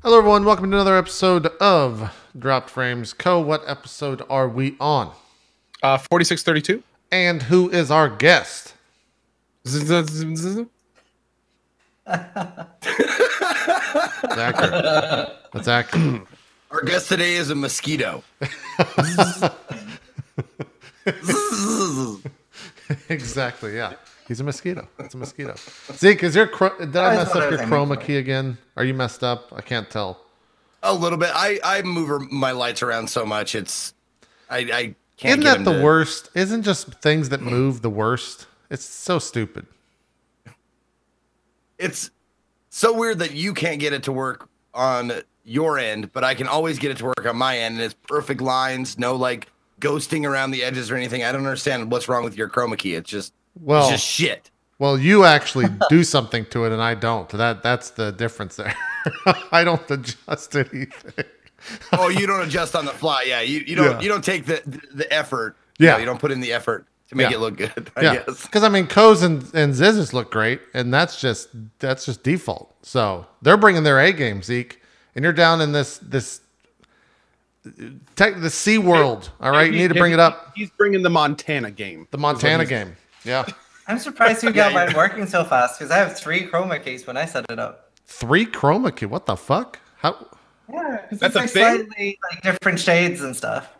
Hello, everyone. Welcome to another episode of Dropped Frames Co. What episode are we on? 4632. And who is our guest? That's accurate. That's accurate. Our guest today is a mosquito. Exactly, yeah. He's a mosquito. It's a mosquito. Zeke, is your did I mess up your chroma key again? Are you messed up? I can't tell. A little bit. I move my lights around so much. I can't. Isn't that the worst? Isn't just things that move the worst? It's so stupid. It's so weird that you can't get it to work on your end, but I can always get it to work on my end, and it's perfect lines, no like ghosting around the edges or anything. I don't understand what's wrong with your chroma key. It's just shit. Well, you actually do something to it, and I don't. That's the difference there. I don't adjust anything. Oh, you don't adjust on the fly. Yeah, you don't take the effort. Yeah, you don't put in the effort to make it look good. I guess because I mean, Co's and Ziz's look great, and that's just default. So they're bringing their A game, Zeke, and you're down in the Sea World. All right, you need to bring it up. He's bringing the Montana game. The Montana game. Yeah. I'm surprised you got mine working so fast because I have 3 chroma keys when I set it up. 3 chroma key? What the fuck? How? Yeah, that's it's like slightly like different shades and stuff.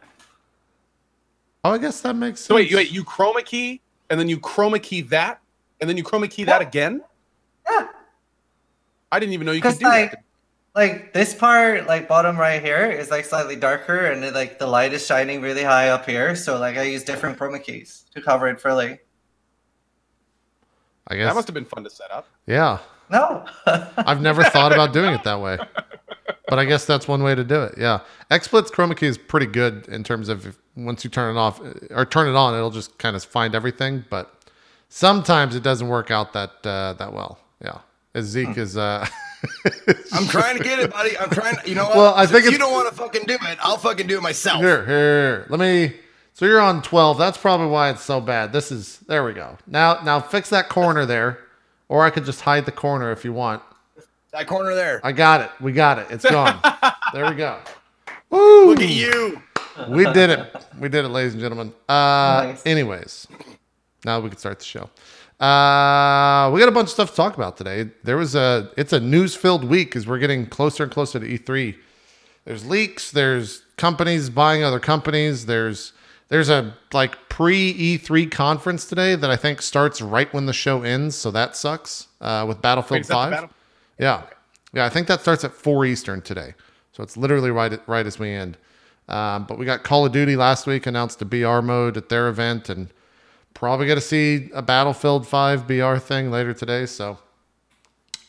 Oh, I guess that makes sense. So wait, you chroma key, and then you chroma key that, and then you chroma key that again? Yeah. I didn't even know you could do that. Like this part, like bottom right here, is like slightly darker, and like the light is shining really high up here. So like I use different chroma keys to cover it fully. I guess that must have been fun to set up. Yeah. No. I've never thought about doing it that way. But I guess that's one way to do it. Yeah. XSplit's chroma key is pretty good in terms of once you turn it off or turn it on, it'll just kind of find everything. But sometimes it doesn't work out that well. Yeah. As Zeke is... I'm trying to get it, buddy. I'm trying to... You know what? Well, I think if you don't want to fucking do it, I'll fucking do it myself. Here. Let me... So you're on 12. That's probably why it's so bad. There we go. Now fix that corner there. Or I could just hide the corner if you want. That corner there. I got it. We got it. It's gone. There we go. Woo! Look at you. We did it. We did it, ladies and gentlemen. Nice. Anyways, now we can start the show. We got a bunch of stuff to talk about today. It's a news-filled week as we're getting closer and closer to E3. There's leaks. There's companies buying other companies. There's a like pre-E3 conference today that I think starts right when the show ends, so that sucks. With Battlefield 5. Yeah. Yeah, I think that starts at 4 Eastern today. So it's literally right as we end. But we got Call of Duty last week announced a BR mode at their event, and probably going to see a Battlefield 5 BR thing later today. So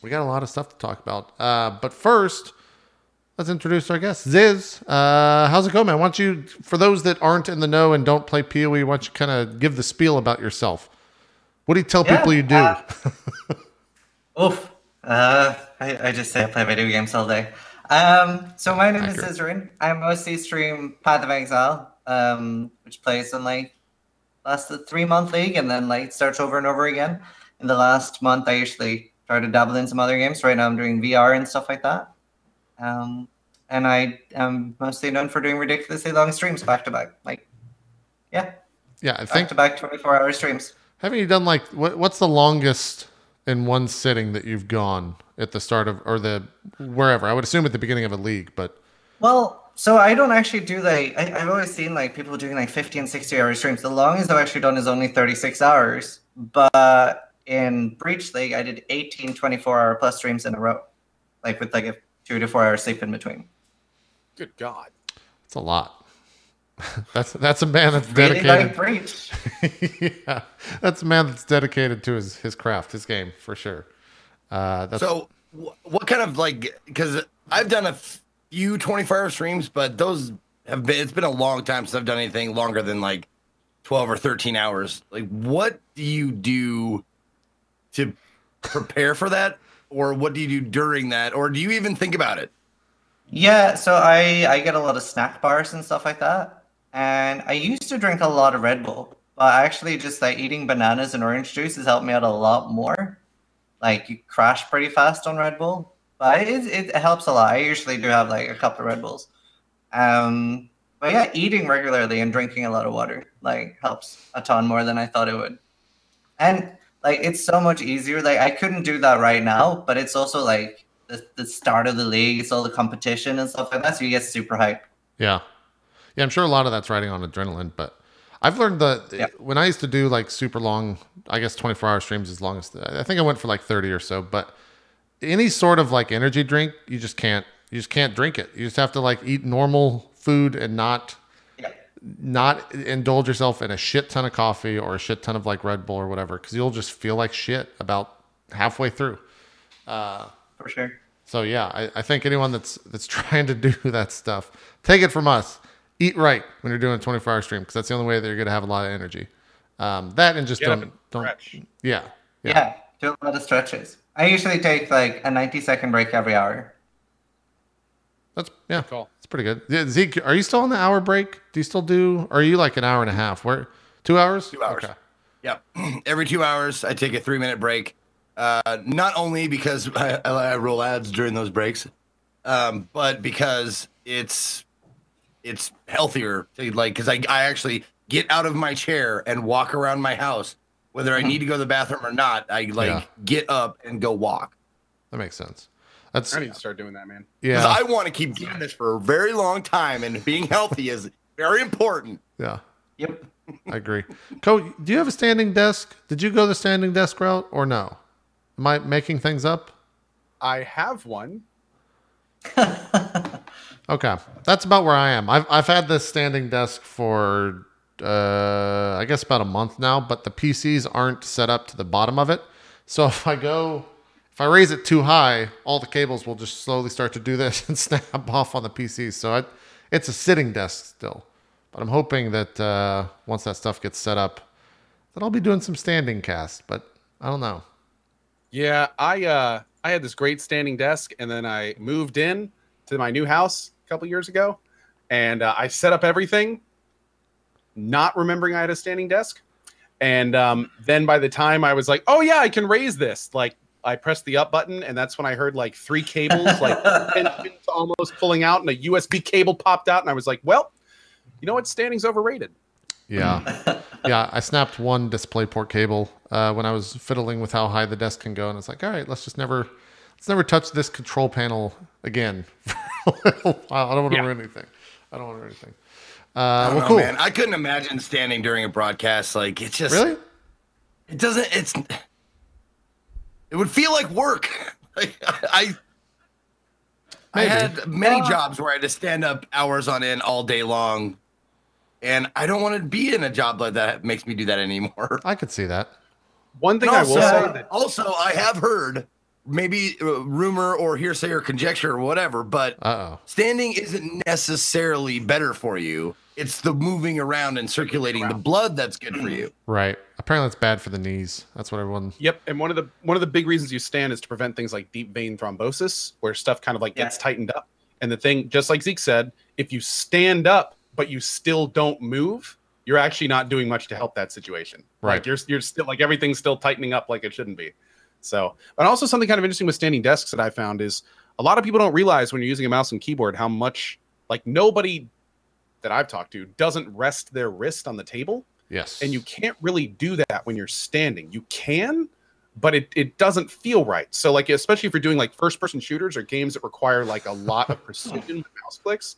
we got a lot of stuff to talk about. But first, let's introduce our guest. Ziz, how's it going, man? Why don't you, for those that aren't in the know and don't play PoE, why don't you kind of give the spiel about yourself? What do you tell people you do? Oof. I just say I play video games all day. So my name is Zizrin. I mostly stream Path of Exile, which plays in like last 3-month league and then like starts over and over again. In the last month, I usually try to dabble in some other games. Right now I'm doing VR and stuff like that. And I am mostly known for doing ridiculously long streams back to back. Like, yeah, I think back to back 24-hour streams. Haven't you done like what's the longest in one sitting that you've gone at the start of wherever? I would assume at the beginning of a league, but well, so I don't actually do like I've always seen like people doing like 50 and 60-hour streams. The longest I've actually done is only 36 hours. But in Breach League, I did 18 24-hour plus streams in a row, like with like a 2 to 4 hour sleep in between. Good God, it's a lot. That's a man that's really dedicated. Like Breach. Yeah, that's a man that's dedicated to his craft, his game for sure. So what kind of like? Because I've done a few 24-hour streams, but those have been. It's been a long time since I've done anything longer than like 12 or 13 hours. Like, what do you do to prepare for that, or what do you do during that, or do you even think about it? Yeah, so I get a lot of snack bars and stuff like that. And I used to drink a lot of Red Bull, but actually just like eating bananas and orange juice has helped me out a lot more. Like you crash pretty fast on Red Bull. but it helps a lot. I usually do have like a couple of Red Bulls. But yeah, eating regularly and drinking a lot of water like helps a ton more than I thought it would. And like it's so much easier. Like I couldn't do that right now, but it's also like the start of the league, it's all the competition and stuff like that. So you get super hype. Yeah. Yeah, I'm sure a lot of that's riding on adrenaline, but I've learned that when I used to do like super long, I guess 24-hour streams as long as I think I went for like 30 or so, but any sort of like energy drink, you just can't drink it. You just have to like eat normal food and not indulge yourself in a shit ton of coffee or a shit ton of like Red Bull or whatever, because you'll just feel like shit about halfway through. For sure. So yeah, I think anyone that's trying to do that stuff, take it from us. Eat right when you're doing a 24-hour stream, because that's the only way that you're going to have a lot of energy. That and just don't yeah. Do a lot of stretches. I usually take like a 90-second break every hour. That's Cool. That's pretty good. Yeah, Zeke, are you still on the hour break? Do you still do? Or are you like an hour and a half? Where 2 hours? 2 hours. Okay. Yep. Every 2 hours, I take a 3-minute break. Not only because I roll ads during those breaks, but because it's healthier to, like, because I actually get out of my chair and walk around my house, whether I need to go to the bathroom or not. I get up and go walk. That makes sense. I need to start doing that, man. Yeah. Because I want to keep doing this for a very long time, and being healthy is very important. Yeah. Yep. I agree. Co, do you have a standing desk? Did you go the standing desk route or no? Am I making things up? I have one. Okay, that's about where I am. I've had this standing desk for I guess about a month now, but the PCs aren't set up to the bottom of it. So if I raise it too high, all the cables will just slowly start to do this and snap off on the PCs. So it's a sitting desk still, but I'm hoping that once that stuff gets set up, that I'll be doing some standing casts. But I don't know. Yeah, I had this great standing desk, and then I moved in to my new house a couple years ago, and I set up everything, not remembering I had a standing desk. And then by the time I was like, oh yeah, I can raise this, like I pressed the up button, and that's when I heard like 3 cables, like 10 pins almost pulling out, and a USB cable popped out, and I was like, well, you know what? Standing's overrated. Yeah. Yeah, I snapped one DisplayPort cable when I was fiddling with how high the desk can go, and it's like, all right, let's never touch this control panel again for a little while. I don't want to ruin anything. Well, cool. Man. I couldn't imagine standing during a broadcast. Like, it's just really. It doesn't. It would feel like work. Like, I had many jobs where I had to stand up hours on end all day long. And I don't want to be in a job like that makes me do that anymore. I could see that. One thing I will say that also I have heard, maybe rumor or hearsay or conjecture or whatever, but standing isn't necessarily better for you. It's the moving around and circulating the blood that's good for you. Right. Apparently it's bad for the knees. That's what everyone. Yep. And one of the big reasons you stand is to prevent things like deep vein thrombosis, where stuff kind of like gets tightened up. And the thing, just like Zeke said, if you stand up but you still don't move, you're actually not doing much to help that situation. Right. Like you're still like everything's still tightening up like it shouldn't be. So, but also something kind of interesting with standing desks that I found is a lot of people don't realize when you're using a mouse and keyboard how much, like, nobody that I've talked to doesn't rest their wrist on the table. Yes. And you can't really do that when you're standing. You can, but it doesn't feel right. So like, especially if you're doing like first person shooters or games that require like a lot of precision with mouse clicks,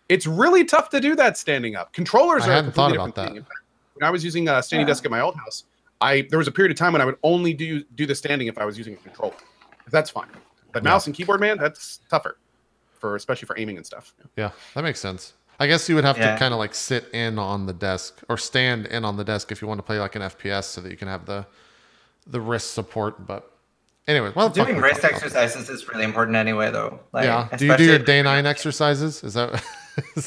it's really tough to do that standing up. Controllers are a completely different thing. When I was using a standing desk at my old house, there was a period of time when I would only do the standing if I was using a controller. That's fine. But mouse and keyboard, man, that's tougher, especially for aiming and stuff. Yeah, that makes sense. I guess you would have to kind of like sit in on the desk or stand in on the desk if you want to play like an FPS so that you can have the wrist support. But anyway, well, doing wrist exercises is really important anyway, though. Like, yeah. Do you do your day 9 exercises? Is that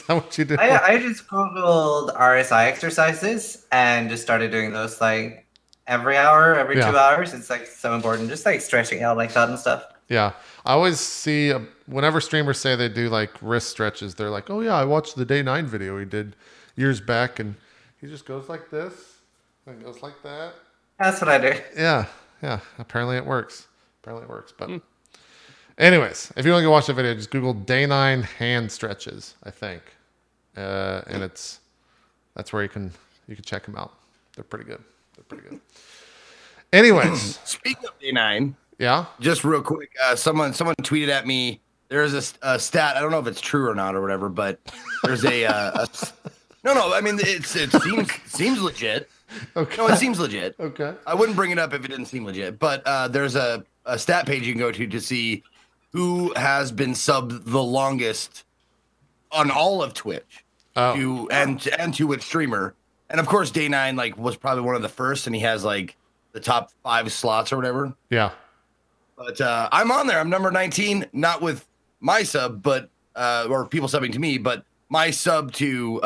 what you do? I just Googled RSI exercises and just started doing those like every hour, every 2 hours. It's like so important. Just like stretching out like that and stuff. Yeah. I always see whenever streamers say they do like wrist stretches, they're like, oh yeah, I watched the day 9 video he did years back, and he just goes like this and goes like that. That's what I do. Yeah. Yeah. Apparently it works. But Anyways, if you want to go watch the video, just Google day 9 hand stretches, I think. And that's where you can check them out. They're pretty good. Anyways, speaking of day 9, yeah, just real quick, someone tweeted at me. There's a stat. I don't know if it's true or not or whatever, but there's no. I mean, it seems legit. Okay. No, it seems legit. Okay. I wouldn't bring it up if it didn't seem legit. But there's a stat page you can go to see who has been subbed the longest on all of Twitch and to its streamer. And of course, day 9 was probably one of the first, and he has the top 5 slots or whatever. Yeah. But I'm on there. I'm number 19, not with my sub, but or people subbing to me, but my sub to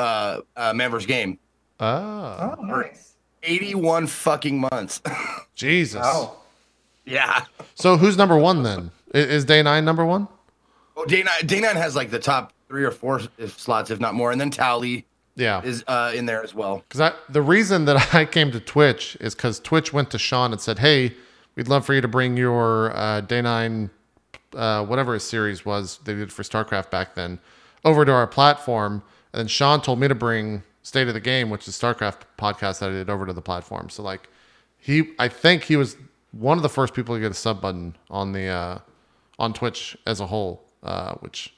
Man vs. Game. Oh, nice. 81 fucking months. Jesus. Oh. Yeah. So who's number 1 then? Is day 9 number 1? Well, day 9 has the top 3 or 4 slots, if not more, and then Tally is in there as well. Because the reason that I came to Twitch is because Twitch went to Sean and said, "Hey, we'd love for you to bring your day 9, whatever his series was they did for StarCraft back then, over to our platform." And then Sean told me to bring State of the Game, which is StarCraft podcast that I did, over to the platform. So I think he was one of the first people to get a sub button on the on Twitch as a whole, which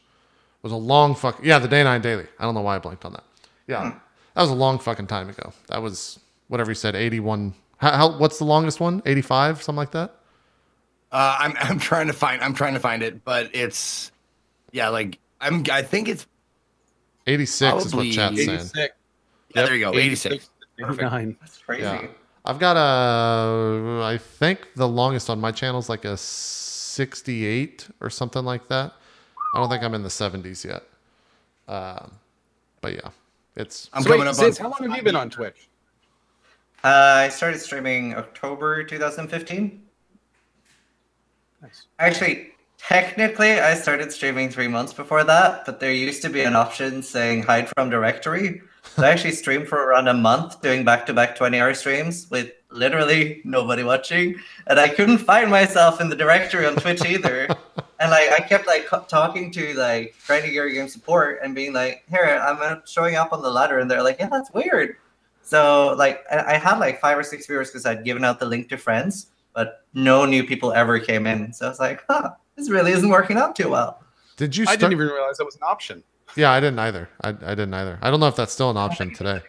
was a long the day 9 daily. I don't know why I blanked on that. Yeah, that was a long fucking time ago. That was whatever you said, 81. What's the longest one? 85, something like that. I'm trying to find it, but it's I think it's 86 is what chat's 86. saying. Yeah, there you go. 86. 89. That's crazy. Yeah. I've got I think the longest on my channel is a 68 or something like that. I don't think I'm in the 70s yet. But yeah, I'm so coming wait, up Ziz, on. how long have you been on Twitch? I started streaming October 2015. Nice. Actually, technically, I started streaming 3 months before that, but there used to be an option saying hide from directory. So I actually streamed for around a month, doing back-to-back 20-hour streams with literally nobody watching, and I couldn't find myself in the directory on Twitch either. And I kept talking to Grinding Gear Game support and being like, "Here, I'm showing up on the ladder," and they're like, "Yeah, that's weird." So I had 5 or 6 viewers because I'd given out the link to friends, but no new people ever came in. So I was like, this really isn't working out too well. Did you? I didn't even realize that was an option. Yeah, I didn't either. I didn't either. I don't know if that's still an option today.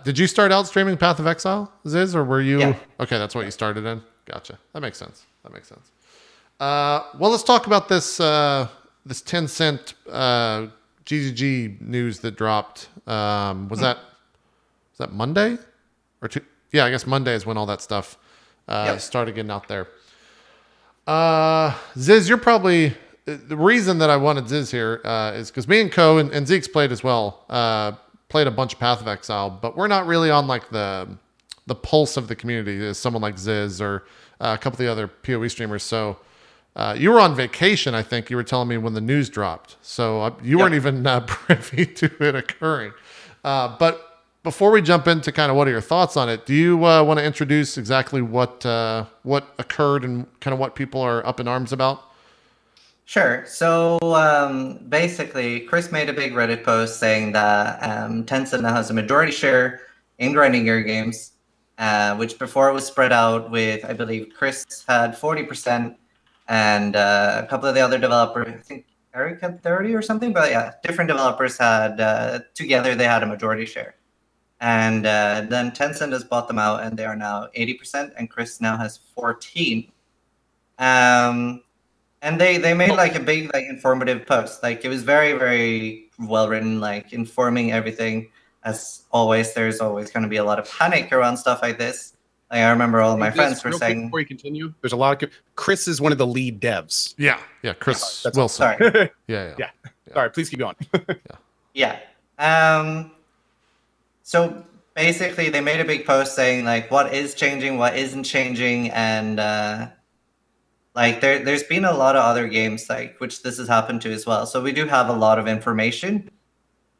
Did you start out streaming Path of Exile, Ziz, or were you? Yeah. Okay, that's what you started in. Gotcha. That makes sense. Well, let's talk about this this Tencent GGG news that dropped. Was that Monday or two? Yeah, I guess Monday is when all that stuff started getting out there. Ziz, you're probably the reason that I wanted Ziz here is because me and Co and Zeke's played as well. Played a bunch of Path of Exile, but we're not really on the pulse of the community as someone like Ziz or a couple of the other PoE streamers. So you were on vacation, I think you were telling me when the news dropped. So you weren't even privy to it occurring. But before we jump into kind of what are your thoughts on it, do you want to introduce exactly what occurred and kind of what people are up in arms about? Sure. So basically, Chris made a big Reddit post saying that Tencent now has a majority share in Grinding Gear Games, which before it was spread out with, I believe, Chris had 40% and a couple of the other developers, I think Eric had 30 or something, but yeah, different developers had, together they had a majority share. And then Tencent has bought them out and they are now 80% and Chris now has 14. And they made a big informative post. It was very, very well written, informing everything. As always, there's always going to be a lot of panic around stuff like this. I remember all my friends were saying. Before you continue, there's a lot of Chris is one of the lead devs. Yeah, Chris that's Wilson. Sorry. Yeah. Sorry, please keep going. Yeah. So basically, they made a big post saying what is changing, what isn't changing, and there's been a lot of other games which this has happened to as well. So we do have a lot of information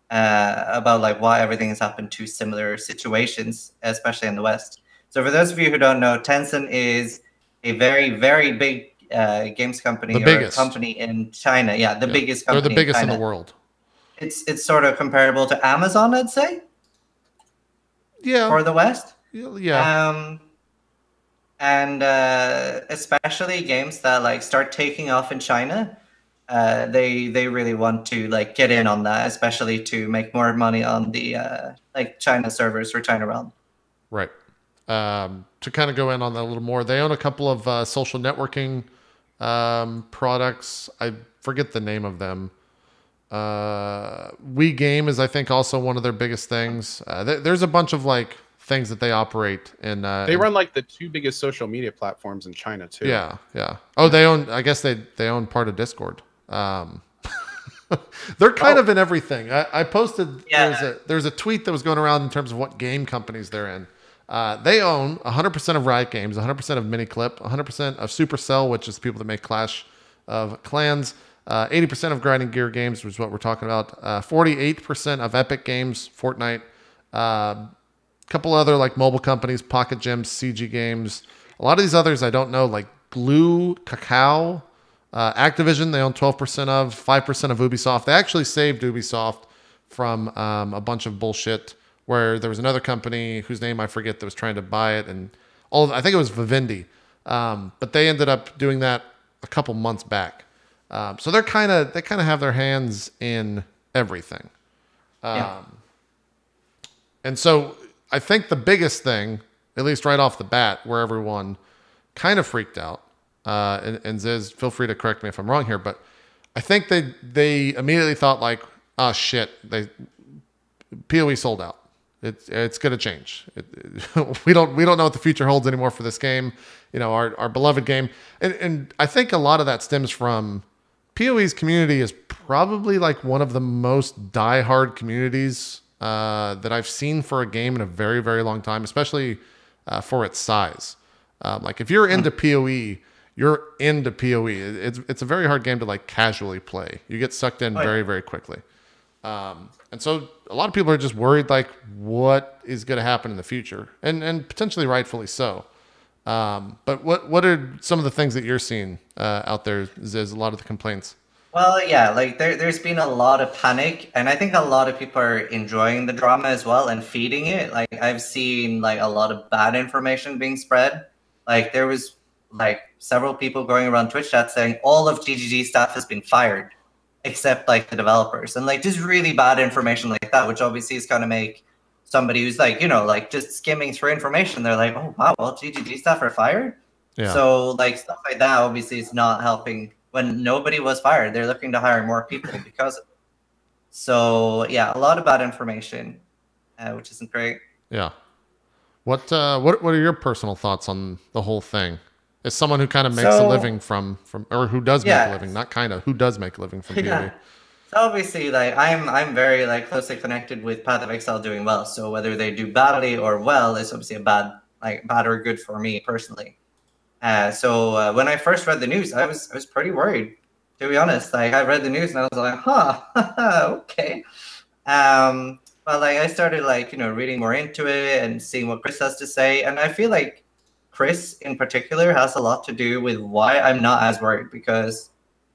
about why everything has happened to similar situations, especially in the West. So for those of you who don't know, Tencent is a very, very big games company The or biggest. company in China. Yeah, the biggest company. They're the biggest in China. the world. It's sort of comparable to Amazon, I'd say. Yeah. For the West. Yeah. And especially games that like start taking off in China, they really want to like get in on that, especially to make more money on the like China servers for China Realm. Right. To kind of go in on that a little more, they own a couple of social networking products. I forget the name of them. We Game is, I think, also one of their biggest things. There's a bunch of like things that they operate in. They run like the 2 biggest social media platforms in China too. Yeah. Oh, they own. I guess they own part of Discord. They're kind of in everything. I posted. Yeah. There's a tweet that was going around in terms of what game companies they're in. They own 100% of Riot Games, 100% of Miniclip, 100% of Supercell, which is the people that make Clash of Clans, 80% of Grinding Gear Games, which is what we're talking about, 48% of Epic Games, Fortnite, a couple other like mobile companies, Pocket Gems, CG Games, a lot of these others I don't know, like Glue, Kakao, Activision, they own 12% of, 5% of Ubisoft. They actually saved Ubisoft from a bunch of bullshit where there was another company whose name I forget that was trying to buy it, and I think it was Vivendi, but they ended up doing that a couple months back. So they kind of have their hands in everything, and so I think the biggest thing, at least right off the bat, where everyone kind of freaked out, and Ziz, feel free to correct me if I'm wrong here, but I think they immediately thought like, oh shit, PoE sold out. It's going to change. We don't know what the future holds anymore for this game, our beloved game. And I think a lot of that stems from PoE's community is probably like one of the most diehard communities that I've seen for a game in a very, very long time, especially for its size. Like if you're into PoE, you're into PoE. It's a very hard game to like casually play. You get sucked in very, very quickly. And so a lot of people are just worried, like, what is going to happen in the future, and potentially rightfully so. But what are some of the things that you're seeing out there? Is a lot of the complaints? Well, yeah, like there's been a lot of panic, and I think a lot of people are enjoying the drama as well and feeding it. Like I've seen like a lot of bad information being spread. Like there was like several people going around Twitch chat saying all of GGG staff has been fired, except like the developers, and like just really bad information like that, which obviously is going to make somebody who's like, like just skimming through information, they're like, oh wow, well GGG staff are fired. Yeah. So like stuff like that obviously is not helping when nobody was fired. They're looking to hire more people because of it. So yeah, a lot of bad information, which isn't great. Yeah. What are your personal thoughts on the whole thing? As someone who kind of makes a living from or who does make a living, not kind of, who does make a living from PoE. So obviously, like I'm very like closely connected with Path of Exile doing well. So whether they do badly or well is obviously bad or good for me personally. So when I first read the news, I was pretty worried, to be honest. Like I read the news and I was like, okay. But like I started like reading more into it and seeing what Chris has to say, and I feel like Chris in particular has a lot to do with why I'm not as worried, because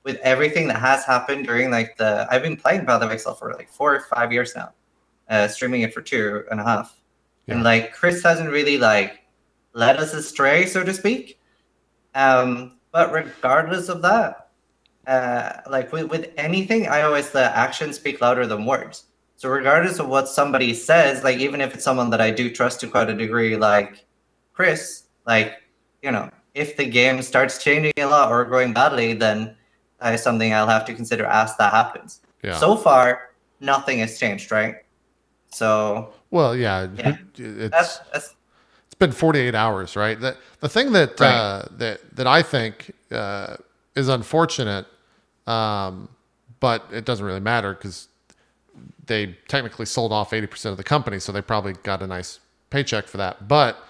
with everything that has happened during like I've been playing Path of Exile for like 4 or 5 years now, streaming it for 2.5, and like Chris hasn't really like led us astray, so to speak. But regardless of that, like with anything, I always let actions speak louder than words. So regardless of what somebody says, like even if it's someone that I do trust to quite a degree, like Chris, like, if the game starts changing a lot or going badly, then that is something I'll have to consider as that happens. Yeah. So far, nothing has changed, right? So. Well, yeah. It's been 48 hours, right? The thing that that I think is unfortunate, but it doesn't really matter because they technically sold off 80% of the company, so they probably got a nice paycheck for that. But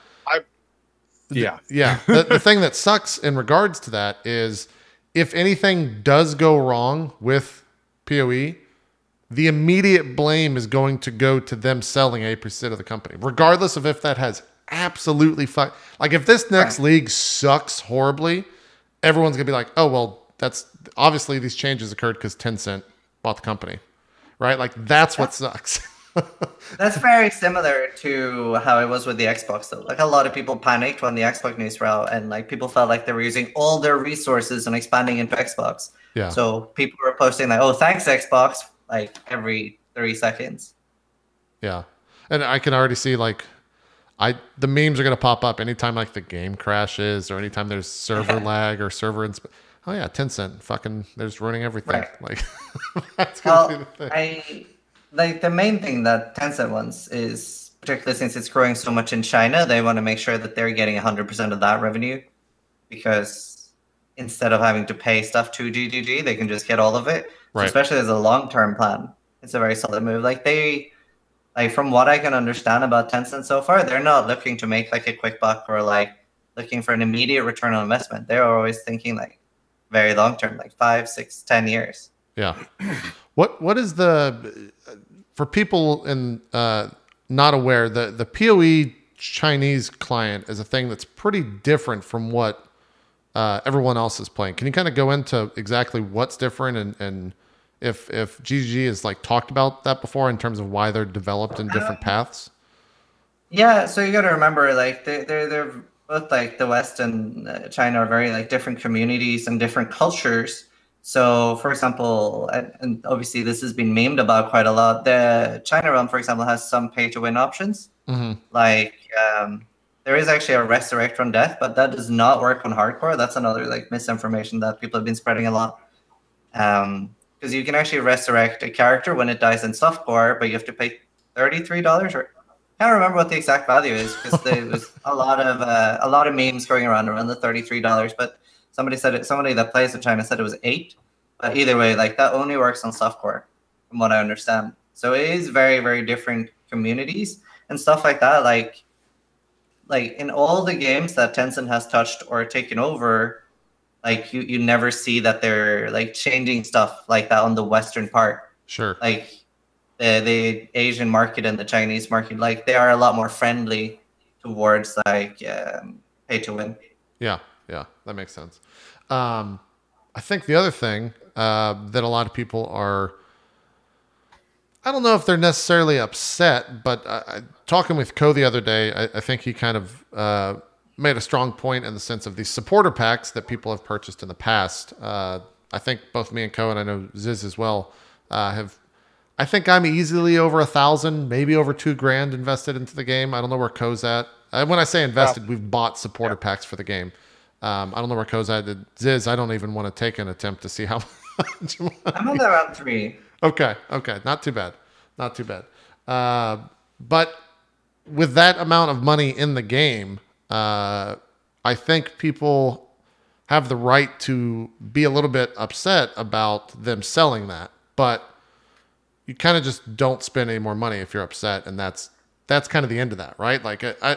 the thing that sucks in regards to that is if anything does go wrong with PoE, the immediate blame is going to go to them selling 8% of the company, regardless of if that has absolutely like if this next league sucks horribly everyone's gonna be like, oh well, that's obviously these changes occurred because Tencent bought the company, right? Like that's what sucks. That's very similar to how it was with the Xbox, though. Like a lot of people panicked when the Xbox news were out, and like people felt like they were using all their resources and expanding into Xbox. Yeah. So people were posting like, "Oh, thanks Xbox," like every 30 seconds. Yeah, and I can already see like, the memes are gonna pop up anytime like the game crashes or anytime there's server lag or server oh yeah, Tencent fucking they're just ruining everything. Right. Like that's gonna be the thing. Like the main thing that Tencent wants is, particularly since it's growing so much in China, they want to make sure that they're getting 100% of that revenue, because instead of having to pay stuff to GGG, they can just get all of it. Right. So especially as a long-term plan, it's a very solid move. Like from what I can understand about Tencent so far, they're not looking to make like a quick buck or like looking for an immediate return on investment. They're always thinking like very long-term, like 5, 6, 10 years. Yeah. What is the, for people in not aware, the PoE Chinese client is a thing that's pretty different from what everyone else is playing. Can you kind of go into exactly what's different and if GG has like talked about that before in terms of why they're developed in different paths? Yeah, so you got to remember, like they're both like the West and China are very like different communities and different cultures. So, for example, and obviously this has been memed about quite a lot. The China realm, for example, has some pay-to-win options. Mm-hmm. Like there is actually a resurrect from death, but that does not work on hardcore. That's another like misinformation that people have been spreading a lot. Because you can actually resurrect a character when it dies in softcore, but you have to pay $33 or I can't remember what the exact value is, because there was a lot of memes going around the $33, but somebody that plays in China said it was 8. But either way, like that only works on softcore, from what I understand. So it is very, very different communities and stuff like that. Like in all the games that Tencent has touched or taken over, like you never see that they're like changing stuff like that on the Western part. Sure. Like the Asian market and the Chinese market, like they are a lot more friendly towards like pay to win. Yeah, that makes sense. I think the other thing that a lot of people are, I don't know if they're necessarily upset, but talking with Ko the other day, I think he kind of made a strong point in the sense of these supporter packs that people have purchased in the past. I think both me and Ko, and I know Ziz as well, have. I think I'm easily over 1,000, maybe over $2,000 invested into the game. I don't know where Ko's at. When I say invested, we've bought supporter packs for the game. I don't know where Ko's at. Ziz, I don't even want to take an attempt to see how much. I'm on around 3. Okay. Not too bad. But with that amount of money in the game, I think people have the right to be a little bit upset about them selling that. But you kind of just don't spend any more money if you're upset, and that's kind of the end of that, right? Like I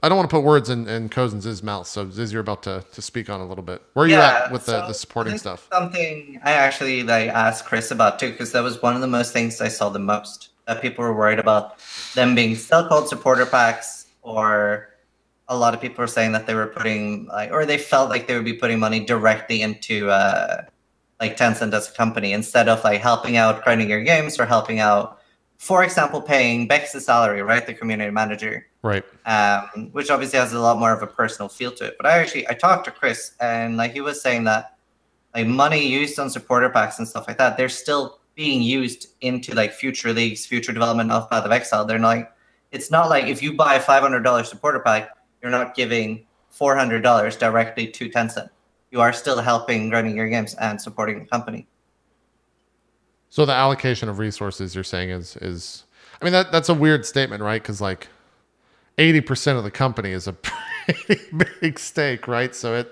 don't want to put words in Ko's and Ziz's mouth, so Ziz, you're about to speak on a little bit. Where are you at with the supporting stuff? Something I actually like asked Chris about too, because that was one of the most things I saw the most, that people were worried about them being still called supporter packs, or a lot of people were saying that they were putting or they felt like they would be putting money directly into like Tencent as a company, instead of like helping out grinding your games or helping out, for example, paying Bex's salary, right? The community manager. Right. Which obviously has a lot more of a personal feel to it. But I talked to Chris, and like he was saying that like money used on supporter packs and stuff like that, they're still being used into like future leagues, future development of Path of Exile. They're like, it's not like if you buy a $500 supporter pack, you're not giving $400 directly to Tencent. You are still helping running your games and supporting the company. So the allocation of resources you're saying is I mean, that's a weird statement, right? Because like 80% of the company is a pretty big stake, right? So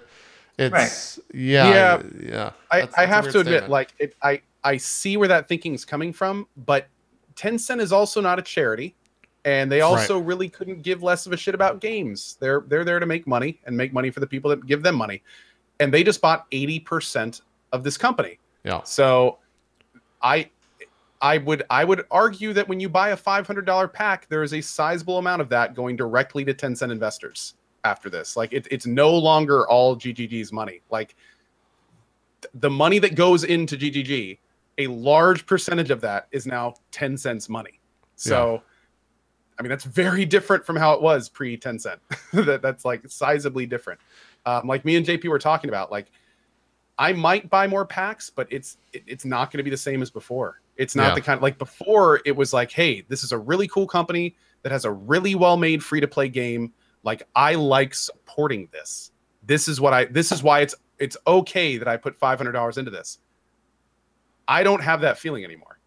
it's right. Yeah. I have to admit, like I see where that thinking is coming from, but Tencent is also not a charity, and they also really couldn't give less of a shit about games. They're there to make money and make money for the people that give them money. And they just bought 80% of this company. Yeah. So I would argue that when you buy a $500 pack, there is a sizable amount of that going directly to Tencent investors. after this. Like it's no longer all GGG's money. Like the money that goes into GGG, a large percentage of that is now Tencent's money. So, I mean, that's very different from how it was pre-Tencent. That's like sizably different. Like me and JP were talking about, like I might buy more packs, but it's not going to be the same as before. It's not the kind of, like before it was like, hey, this is a really cool company that has a really well-made free-to-play game. Like I like supporting this. This is why it's okay that I put $500 into this. I don't have that feeling anymore.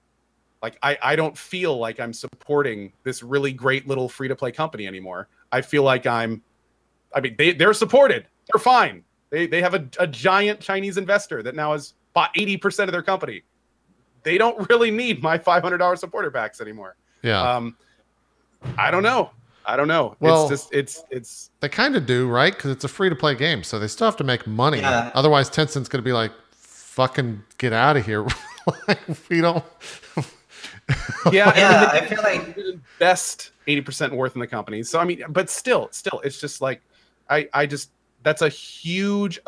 Like I don't feel like I'm supporting this really great little free-to-play company anymore. I feel like they're supported. They're fine. They have a giant Chinese investor that now has bought 80% of their company. They don't really need my $500 supporter packs anymore. Yeah. I don't know. Well, it's they kind of do, right? Because it's a free-to-play game, so they still have to make money. Yeah. Otherwise, Tencent's going to be like, fucking get out of here. Like, we don't... Yeah, I feel like invest 80% worth in the company. So I mean, but still, it's just like I just that's a huge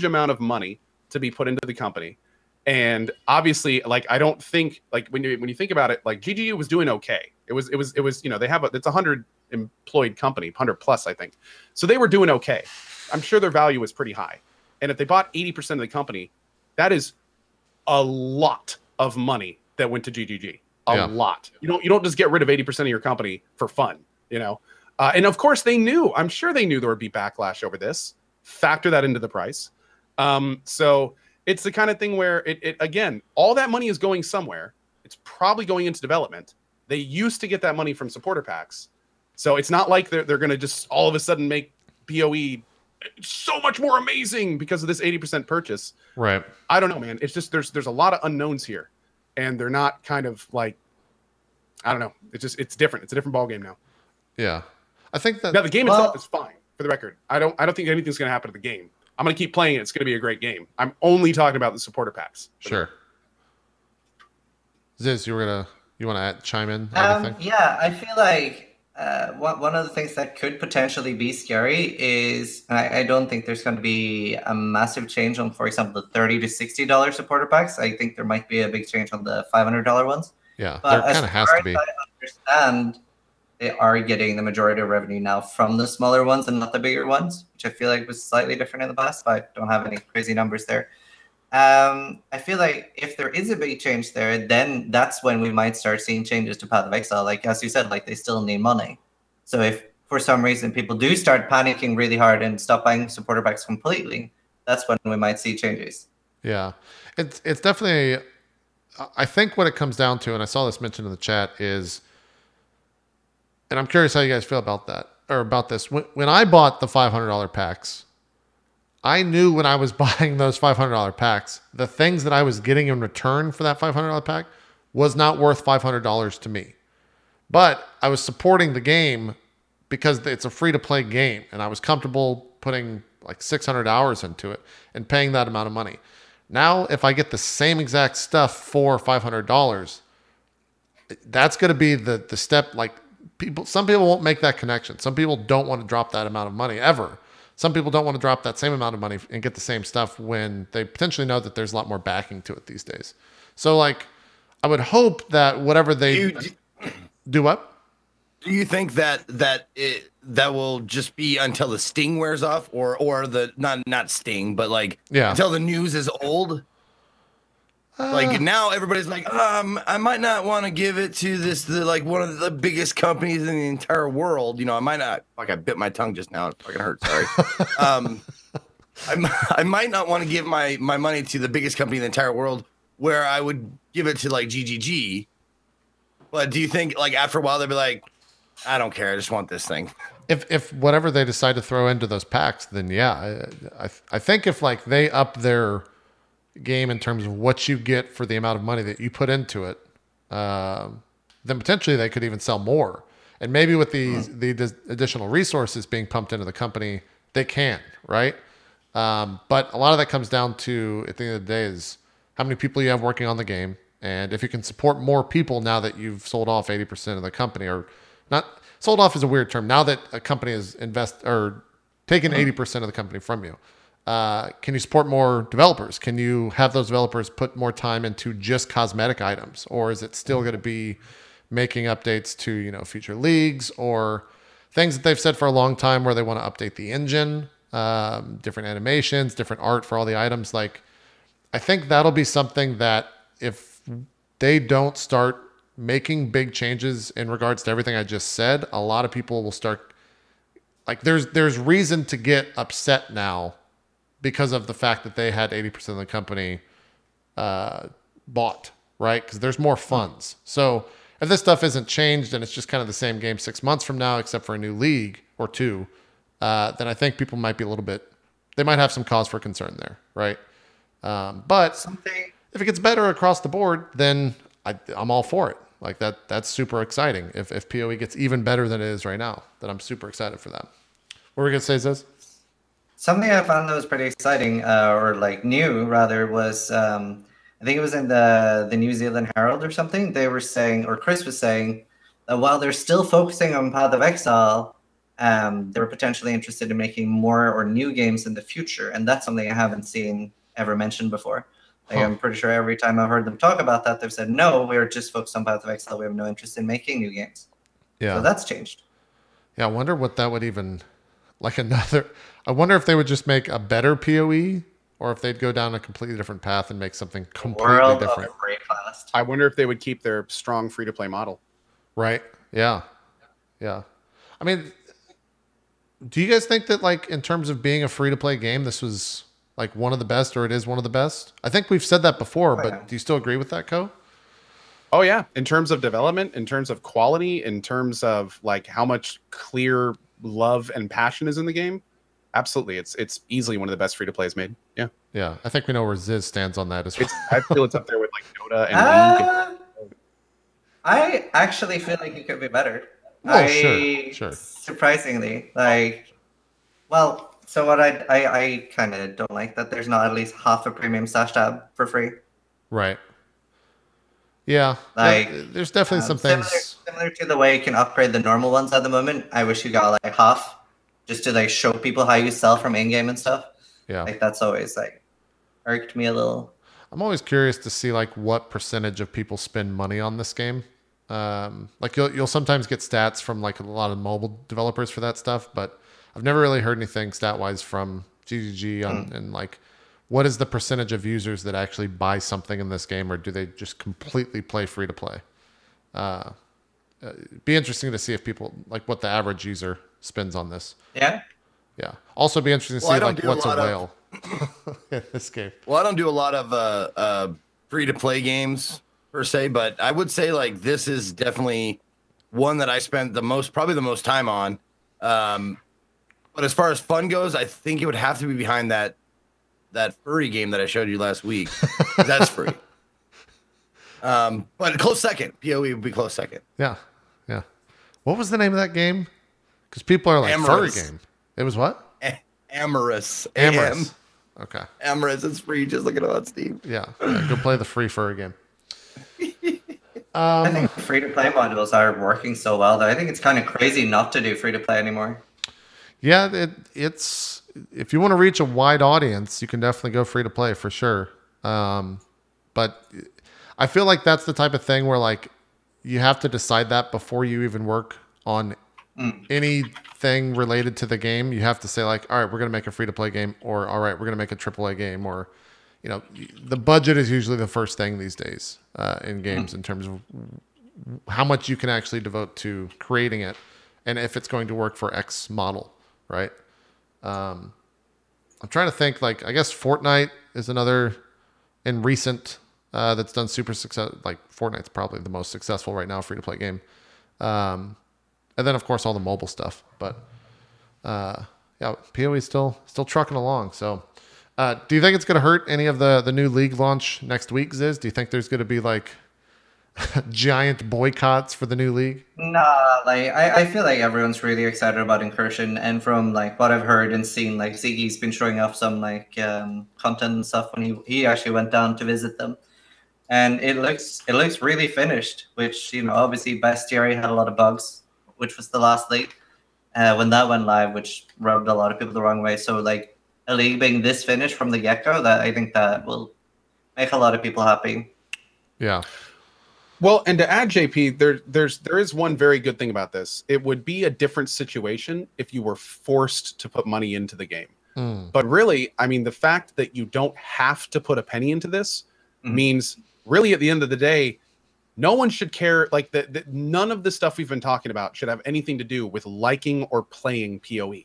amount of money to be put into the company. And obviously, like I don't think like when you think about it, like GGU was doing okay. It was they have it's a 100 employed company, 100 plus I think. So they were doing okay. I'm sure their value was pretty high. And if they bought 80% of the company, that is a lot of money that went to GGG. A lot. You don't just get rid of 80% of your company for fun, and of course they knew. I'm sure they knew there would be backlash over this. Factor that into the price. So it's the kind of thing where it again, all that money is going somewhere. It's probably going into development. They used to get that money from supporter packs, so it's not like they're going to just all of a sudden make PoE so much more amazing because of this 80% purchase. Right. I don't know, man. It's just there's a lot of unknowns here. And they're not kind of like, I don't know. It's different. It's a different ballgame now. Yeah. I think that... Now, the game itself is fine, for the record. I don't think anything's going to happen to the game. I'm going to keep playing it. It's going to be a great game. I'm only talking about the supporter packs. Sure. Ziz, you want to chime in? Yeah, I feel like one of the things that could potentially be scary is I don't think there's going to be a massive change on, for example, the $30 to $60 supporter packs. I think there might be a big change on the $500 ones. Yeah, but there kind of has to be. I understand they are getting the majority of revenue now from the smaller ones and not the bigger ones, which I feel like was slightly different in the past, but I don't have any crazy numbers there. I feel like if there is a big change there, then that's when we might start seeing changes to Path of Exile. Like, as you said, like they still need money. So if for some reason people do start panicking really hard and stop buying supporter packs completely, that's when we might see changes. Yeah, it's definitely, I think what it comes down to, and I saw this mentioned in the chat, is, and I'm curious how you guys feel about that, or about this. When I bought the $500 packs, I knew when I was buying those $500 packs, the things that I was getting in return for that $500 pack was not worth $500 to me. But I was supporting the game because it's a free-to-play game, and I was comfortable putting like 600 hours into it and paying that amount of money. Now, if I get the same exact stuff for $500, that's going to be the step. Like some people won't make that connection. Some people don't want to drop that amount of money ever. Some people don't want to drop that same amount of money and get the same stuff when they potentially know that there's a lot more backing to it these days. So, like, I would hope that whatever they do what? Do you think that will just be until the sting wears off, or the not sting, but like until the news is old? Like now everybody's like, I might not want to give it to like one of the biggest companies in the entire world. I might not. Like I bit my tongue just now. It fucking hurt. Sorry. I might not want to give my money to the biggest company in the entire world, where I would give it to like GGG. But do you think like after a while they'll be like, I don't care, I just want this thing? If whatever they decide to throw into those packs, then yeah, I think if like they up their game in terms of what you get for the amount of money that you put into it, then potentially they could even sell more. And maybe with the additional resources being pumped into the company, they can, right? But a lot of that comes down to, at the end of the day, is how many people you have working on the game. And if you can support more people now that you've sold off 80% of the company, or not, sold off is a weird term. Now that a company is taken 80% of the company from you, can you support more developers? Can you have those developers put more time into just cosmetic items, or is it still going to be making updates to future leagues or things that they've said for a long time where they want to update the engine, different animations, different art for all the items? Like, I think that'll be something that if they don't start making big changes in regards to everything I just said, a lot of people will start, like, there's reason to get upset now because of the fact that they had 80% of the company bought, right? Because there's more funds. So if this stuff isn't changed and it's just kind of the same game 6 months from now, except for a new league or two, then I think people might be a little bit, they might have some cause for concern there, right? But if it gets better across the board, then I'm all for it. Like that's super exciting. If PoE gets even better than it is right now, then I'm super excited for that. What were we gonna say, Ziz? Something I found that was pretty exciting, or like new rather, was I think it was in the New Zealand Herald or something. They were saying, or Chris was saying, that while they're still focusing on Path of Exile, they were potentially interested in making more or new games in the future, and that's something I haven't seen ever mentioned before. Like, I'm pretty sure every time I've heard them talk about that, they've said, no, we're just focused on Path of Exile. We have no interest in making new games. Yeah. So that's changed. Yeah, I wonder what that would even, like I wonder if they would just make a better PoE or if they'd go down a completely different path and make something completely different. I wonder if they would keep their strong free-to-play model. Right. Yeah. Yeah. I mean, do you guys think that, like, in terms of being a free-to-play game, this was like one of the best, or it is one of the best? I think we've said that before, but do you still agree with that, Co? Oh yeah, in terms of development, in terms of quality, in terms of like how much clear love and passion is in the game, absolutely, it's easily one of the best free to plays made. Yeah, yeah, I think we know where Ziz stands on that as well. I feel it's up there with like Dota and League. I actually feel like it could be better. Oh, sure. Surprisingly, like, well. So what I kind of don't like that there's not at least half a premium stash tab for free. Right. Yeah. Like, there's definitely some things similar to the way you can upgrade the normal ones at the moment. I wish you got like half, just to like show people how you sell from in-game and stuff. Yeah. Like, that's always like irked me a little. I'm always curious to see like what percentage of people spend money on this game. Like you'll sometimes get stats from like a lot of mobile developers for that stuff, but I've never really heard anything stat-wise from GGG on and like what is the percentage of users that actually buy something in this game, or do they just completely play free-to-play? Be interesting to see if people like what the average user spends on this. Yeah. Yeah. Also be interesting to see like what's a whale in this game. Well, I don't do a lot of free-to-play games per se, but I would say like this is definitely one that I spent probably the most time on. But as far as fun goes, I think it would have to be behind that furry game that I showed you last week. That's free. But a close second. PoE would be close second. Yeah. Yeah. What was the name of that game? Because people are like, Amorous. Furry game. It was what? Amorous. Amorous. Okay. Amorous. It's free. Just look it up on Steam. Yeah. Go play the free furry game. I think free-to-play modules are working so well that I think it's kind of crazy not to do free-to-play anymore. Yeah, it's if you want to reach a wide audience, you can definitely go free to play for sure. But I feel like that's the type of thing where like you have to decide that before you even work on anything related to the game. You have to say like, all right, we're going to make a free to play game, or all right, we're going to make a AAA game, or the budget is usually the first thing these days in games in terms of how much you can actually devote to creating it, and if it's going to work for X model. Right. I'm trying to think, like, I guess Fortnite is another in recent that's done super success. Like Fortnite's probably the most successful right now free to play game. And then of course all the mobile stuff, but yeah, PoE is still trucking along. So do you think it's going to hurt any of the new league launch next week, Ziz? Do you think there's going to be like giant boycotts for the new league? Nah, like I feel like everyone's really excited about Incursion, and from like what I've heard and seen, like Ziggy's been showing off some like content and stuff when he actually went down to visit them, and it looks really finished. Which obviously Bestiary had a lot of bugs, which was the last league, when that went live, which rubbed a lot of people the wrong way. So like a league being this finished from the get-go, that I think that will make a lot of people happy. Yeah. Well, and to add, JP, there is one very good thing about this. It would be a different situation if you were forced to put money into the game. But really, I mean, the fact that you don't have to put a penny into this means really at the end of the day, no one should care. Like none of the stuff we've been talking about should have anything to do with liking or playing PoE.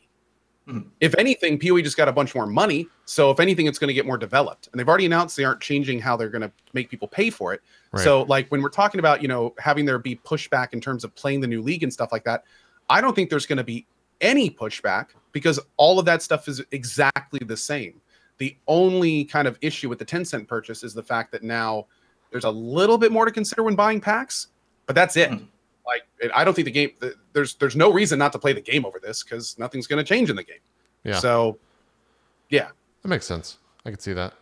If anything, PoE just got a bunch more money. So if anything, it's going to get more developed. And they've already announced they aren't changing how they're going to make people pay for it. Right. So like when we're talking about, you know, having there be pushback in terms of playing the new league and stuff like that, I don't think there's going to be any pushback because all of that stuff is exactly the same. The only kind of issue with the Tencent purchase is the fact that now there's a little bit more to consider when buying packs, but that's it. Like, I don't think the game, there's no reason not to play the game over this because nothing's going to change in the game. Yeah. So, yeah. That makes sense. I can see that.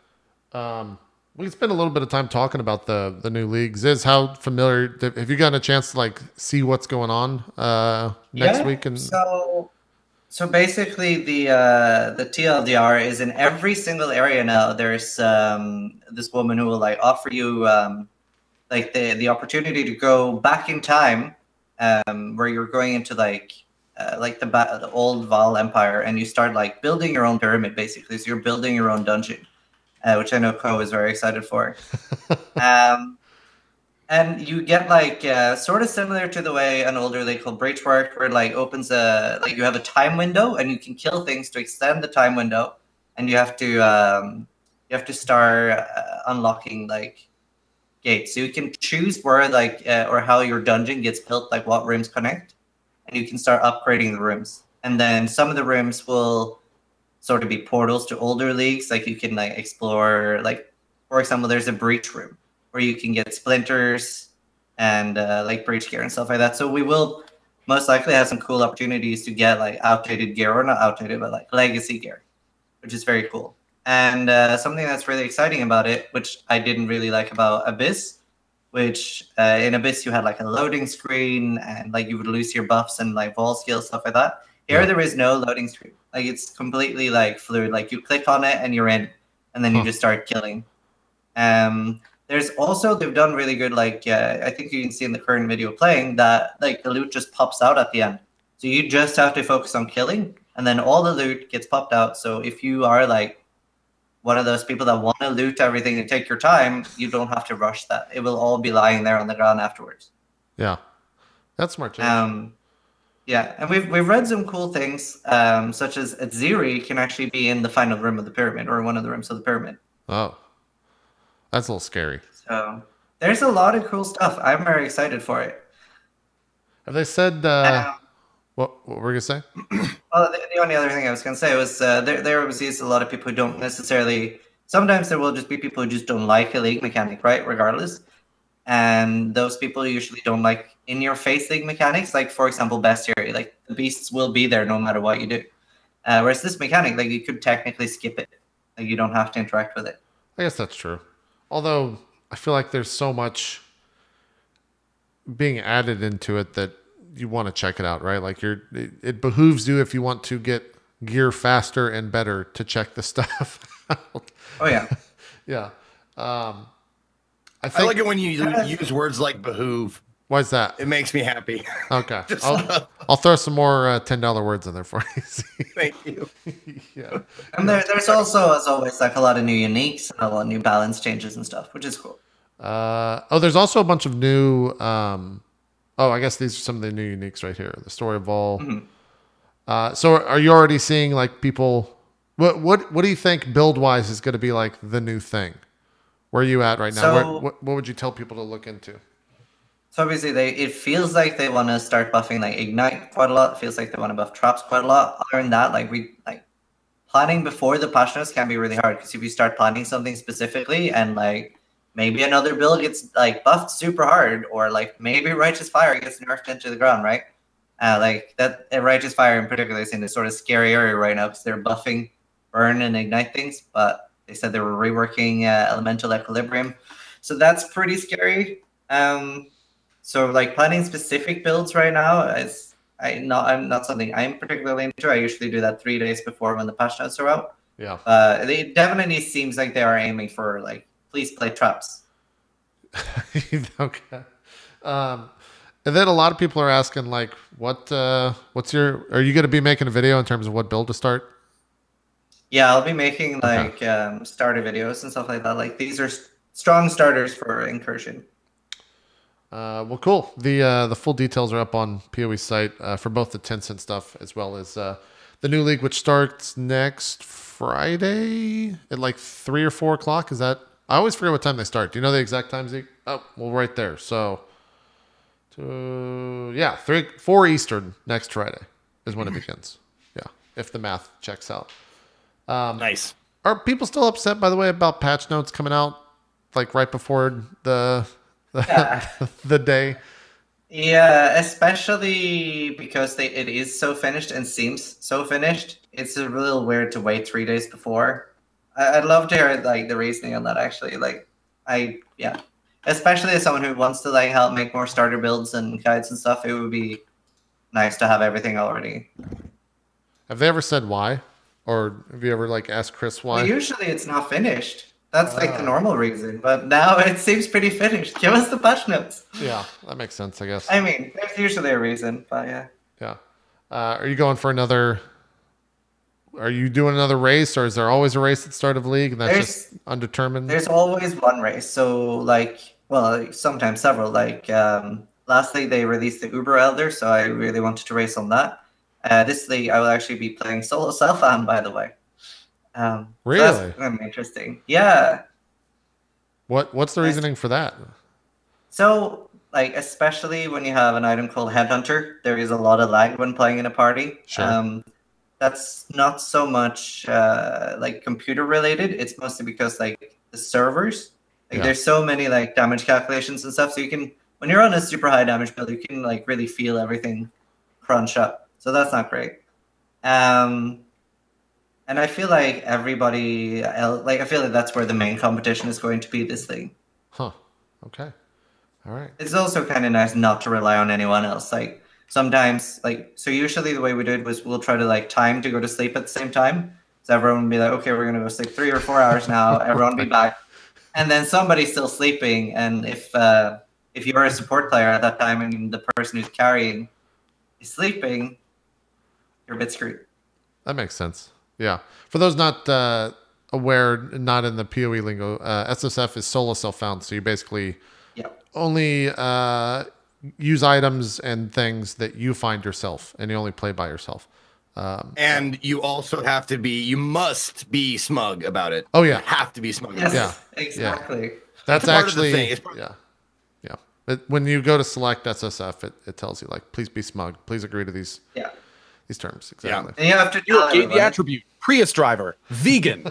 We can spend a little bit of time talking about the new leagues. How familiar, have you gotten a chance to like see what's going on next week? And So basically the TLDR is in every single area now. There's this woman who will like offer you like the opportunity to go back in time, where you're going into like the old Val Empire, and you start like building your own pyramid basically. So you're building your own dungeon, which I know Ko is very excited for. And you get like sort of similar to the way an older league called Breach worked, where it like opens like you have a time window and you can kill things to extend the time window, and you have to start unlocking like gates. So you can choose where like or how your dungeon gets built, like what rooms connect, and you can start upgrading the rooms. And then some of the rooms will sort of be portals to older leagues, like you can like explore. Like for example, there's a Breach room where you can get splinters and like breach gear and stuff like that. So we will most likely have some cool opportunities to get like outdated gear, or not outdated, but like legacy gear, which is very cool. And something that's really exciting about it, which I didn't really like about Abyss, which in Abyss you had like a loading screen and like you would lose your buffs and like ball skills, stuff like that. Here there is no loading screen. Like it's completely like fluid. Like you click on it and you're in, and then you just start killing. There's also, they've done really good, like, I think you can see in the current video playing that, like, the loot just pops out at the end. So you just have to focus on killing, and then all the loot gets popped out. So if you are, like, one of those people that want to loot everything and take your time, you don't have to rush that. It will all be lying there on the ground afterwards. Yeah. That's smart change. Yeah, and we've read some cool things, such as Aziri can actually be in the final room of the pyramid, or one of the rooms of the pyramid. Oh. That's a little scary. So there's a lot of cool stuff. I'm very excited for it. Have they said what were you gonna say? Well, the only other thing I was gonna say was there was a lot of people who don't necessarily. Sometimes there will just be people who just don't like a league mechanic, right? Regardless, and those people usually don't like in-your-face league mechanics. Like for example, bestiary. Like the beasts will be there no matter what you do. Whereas this mechanic, like you could technically skip it. Like you don't have to interact with it. I guess that's true. Although I feel like there's so much being added into it that you want to check it out, right? Like it behooves you, if you want to get gear faster and better, to check the stuff out. Oh yeah. Yeah. I like it when you use words like behoove. Why is that? It makes me happy. Okay. I'll throw some more $10 words in there for you. Thank you. Yeah. And there's also, as always, like a lot of new uniques and a lot of new balance changes and stuff, which is cool. There's also a bunch of new. I guess these are some of the new uniques right here. The story of all. Mm-hmm. So are you already seeing like people? What do you think build wise is going to be like the new thing? Where are you at right now? So, what would you tell people to look into? So obviously, it feels like they want to start buffing like Ignite quite a lot. It feels like they want to buff traps quite a lot. Other than that, like planning before the patch notes can be really hard, because if you start planning something specifically and like maybe another build gets like buffed super hard, or like maybe Righteous Fire gets nerfed into the ground, right? Like that Righteous Fire in particular is in this sort of scary area right now because they're buffing Burn and Ignite things, but they said they were reworking Elemental Equilibrium, so that's pretty scary. So like planning specific builds right now is I'm not something I'm particularly into. I usually do that 3 days before when the patch notes are out. Yeah. It definitely seems like they are aiming for like, please play traps. Okay. And then a lot of people are asking like, what's are you going to be making a video in terms of what build to start? Yeah, I'll be making like starter videos and stuff like that. Like these are strong starters for Incursion. Well, cool. The full details are up on PoE's site for both the Tencent stuff as well as the new league, which starts next Friday at like 3 or 4 o'clock. Is that? I always forget what time they start. Do you know the exact time, Zeke? Oh, well, right there. So, 4 Eastern next Friday is when it begins. Yeah, if the math checks out. Nice. Are people still upset, by the way, about patch notes coming out like right before the day? Yeah, especially because it is so finished and seems so finished. It's a little weird to wait 3 days before. I'd love to hear like the reasoning on that actually. Especially as someone who wants to like help make more starter builds and guides and stuff, it would be nice to have everything already. Have they ever said why? Or have you ever like asked Chris why? Well, usually it's not finished. That's like the normal reason, but now it seems pretty finished. Give us the patch notes. Yeah, that makes sense, I guess. I mean, there's usually a reason, but yeah. Yeah. Are you going for another? Are you doing another race, or is there always a race at the start of the league and that's just undetermined? There's always one race. So like, well, sometimes several. Like last league they released the Uber Elder, so I really wanted to race on that. This league I will actually be playing solo self-am, by the way. Really? So that's gonna be interesting. Yeah. What's the reasoning for that? So, like, especially when you have an item called Headhunter, there is a lot of lag when playing in a party. Sure. That's not so much like computer related. It's mostly because like the servers, like there's so many like damage calculations and stuff. So you can, when you're on a super high damage build, you can like really feel everything crunch up. So that's not great. And I feel like everybody else, like I feel like that's where the main competition is going to be this thing. Huh. Okay. All right. It's also kind of nice not to rely on anyone else. Like sometimes, like, so usually the way we do it was we'll try to like time to go to sleep at the same time. So everyone would be like, okay, we're going to go sleep 3 or 4 hours now. Everyone be back. And then somebody's still sleeping. And if you're a support player at that time and the person who's carrying is sleeping, you're a bit screwed. That makes sense. Yeah. For those not aware, not in the PoE lingo, SSF is solo self-found. So you basically only use items and things that you find yourself, and you only play by yourself. And you also have to be, you must be smug about it. Oh, yeah. You have to be smug Yes, about it. yeah, exactly. Yeah. That's actually, part of the thing. Yeah. When you go to select SSF, it tells you, like, please be smug. Please agree to these terms. Exactly. And you have to gave the attribute Prius driver, vegan.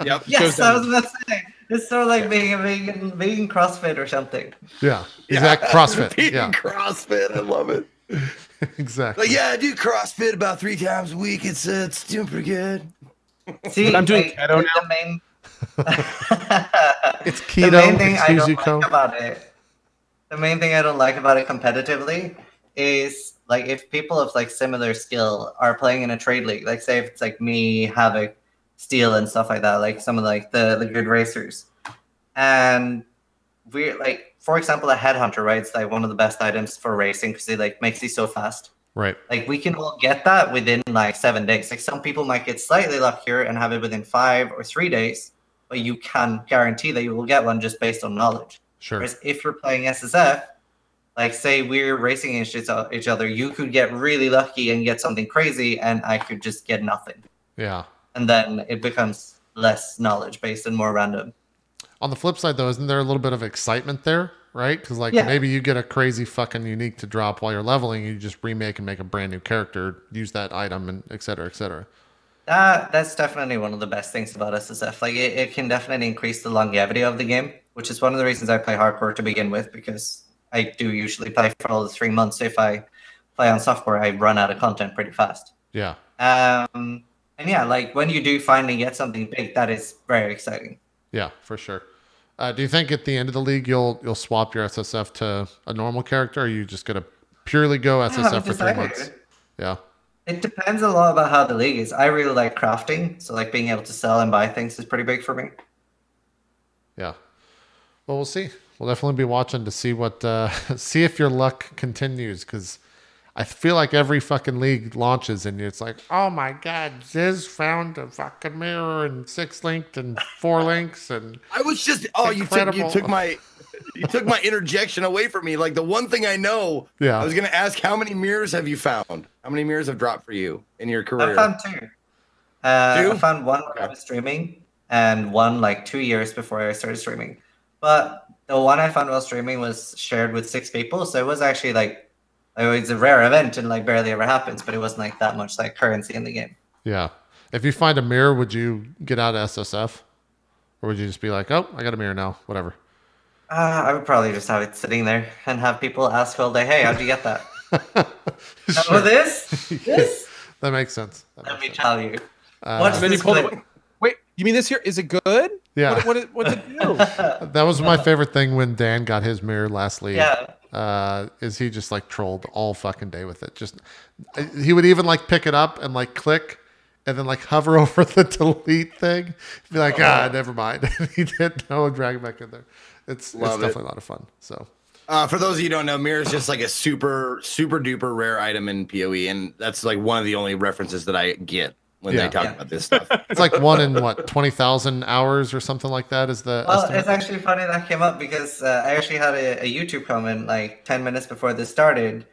Yep. Yes, I was about to say. It's sort of like being a vegan CrossFit or something. Yeah. Exact CrossFit. Vegan CrossFit. I love it. Exactly. Like, yeah, I do CrossFit about 3 times a week. It's doing pretty good. See, but I'm doing keto now. The main, it's keto. The main thing I don't Suzuko. like about it. The main thing I don't like about it competitively is like if people of like similar skill are playing in a trade league, like say if it's like me, Havoc, Steel, and stuff like that, like some of like the good racers, and we're like, for example, a Headhunter, right? It's like one of the best items for racing because it like makes you so fast. Right. Like we can all get that within like 7 days. Like some people might get slightly luckier and have it within 5 or 3 days, but you can guarantee that you will get one just based on knowledge. Sure. Whereas if you're playing SSF, like say we're racing against each other, you could get really lucky and get something crazy, and I could just get nothing. Yeah. And then it becomes less knowledge based and more random. On the flip side, though, isn't there a little bit of excitement there, right? Because like maybe you get a crazy fucking unique to drop while you're leveling, you just remake and make a brand new character, use that item, and et cetera, et cetera. That's definitely one of the best things about SSF. Like it can definitely increase the longevity of the game, which is one of the reasons I play hardcore to begin with, because I do usually play for all the 3 months. If I play on software, I run out of content pretty fast. Yeah. And yeah, like when you do finally get something big, that is very exciting. Yeah, for sure. Do you think at the end of the league you'll swap your SSF to a normal character, or are you just gonna purely go I SSF haven't for 3 decided. months? Yeah. It depends a lot about how the league is. I really like crafting, so like being able to sell and buy things is pretty big for me. Yeah. Well, we'll see. We'll definitely be watching to see what see if your luck continues, because I feel like every fucking league launches and it's like, oh my god, Ziz found a fucking mirror and 6 linked and 4 links and I was just you took my interjection away from me. Like the one thing I know, Yeah. I was gonna ask, how many mirrors have you found? How many mirrors have dropped for you in your I career? found 2. Two? I found one when Okay. I was streaming, and one like 2 years before I started streaming. But the one I found while streaming was shared with 6 people, so it was actually like it's a rare event and like barely ever happens, but it wasn't like that much like currency in the game. yeah. If you find a mirror, would you get out of SSF? Or would you just be like, oh, I got a mirror now, whatever? I would probably just have it sitting there and have people ask all day, "Hey, how'd you get that?" Sure. Oh, this? That makes sense. That Let makes me sense. tell you. Uh, Watch And then you this pull clip. it. Wait, you mean this here? Is it good? Yeah. What's it do? That was my favorite thing when Dan got his mirror last league. Yeah. Is he just like trolled all fucking day with it? Just he would even like pick it up and like click and then like hover over the delete thing. Be like, never mind. And he didn't know and drag it back in there. It's definitely a lot of fun. So For those of you who don't know, mirror is just like a super duper rare item in PoE, and that's like one of the only references that I get when they talk about this stuff. it's like 1 in 20,000 hours or something like that is the Well, estimate. it's actually funny that came up because I actually had a YouTube comment like 10 minutes before this started